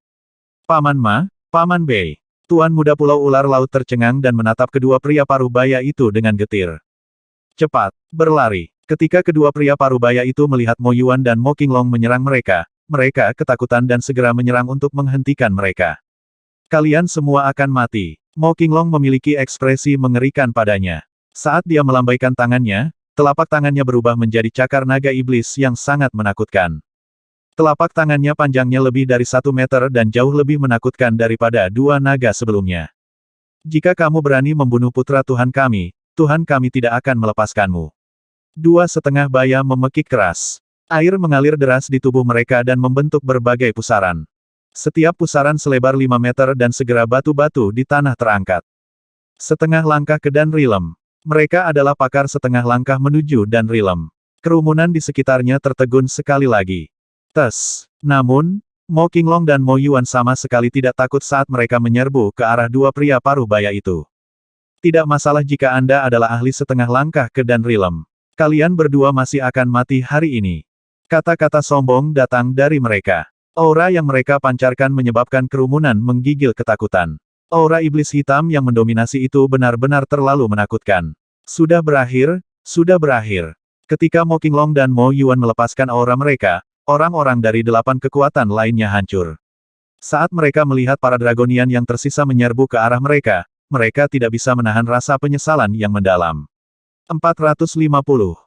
Paman Ma, Paman Bei. Tuan Muda Pulau Ular Laut tercengang dan menatap kedua pria parubaya itu dengan getir. Cepat, berlari. Ketika kedua pria parubaya itu melihat Mo Yuan dan Mo Qinglong menyerang mereka, mereka ketakutan dan segera menyerang untuk menghentikan mereka. Kalian semua akan mati. Mo Qinglong memiliki ekspresi mengerikan padanya. Saat dia melambaikan tangannya, telapak tangannya berubah menjadi cakar naga iblis yang sangat menakutkan. Telapak tangannya panjangnya lebih dari 1 meter dan jauh lebih menakutkan daripada dua naga sebelumnya. Jika kamu berani membunuh putra Tuhan kami tidak akan melepaskanmu. Dua setengah baya memekik keras. Air mengalir deras di tubuh mereka dan membentuk berbagai pusaran. Setiap pusaran selebar 5 meter dan segera batu-batu di tanah terangkat. Setengah langkah ke Dan Rilem. Mereka adalah pakar setengah langkah menuju Dan Rilem. Kerumunan di sekitarnya tertegun sekali lagi. Tes. Namun, Mo Qinglong dan Mo Yuan sama sekali tidak takut saat mereka menyerbu ke arah dua pria parubaya itu. Tidak masalah jika Anda adalah ahli setengah langkah ke Dan Rilem. Kalian berdua masih akan mati hari ini. Kata-kata sombong datang dari mereka. Aura yang mereka pancarkan menyebabkan kerumunan menggigil ketakutan. Aura iblis hitam yang mendominasi itu benar-benar terlalu menakutkan. Sudah berakhir, sudah berakhir. Ketika Mo Qinglong dan Mo Yuan melepaskan aura mereka, orang-orang dari 8 kekuatan lainnya hancur. Saat mereka melihat para dragonian yang tersisa menyerbu ke arah mereka tidak bisa menahan rasa penyesalan yang mendalam. 450.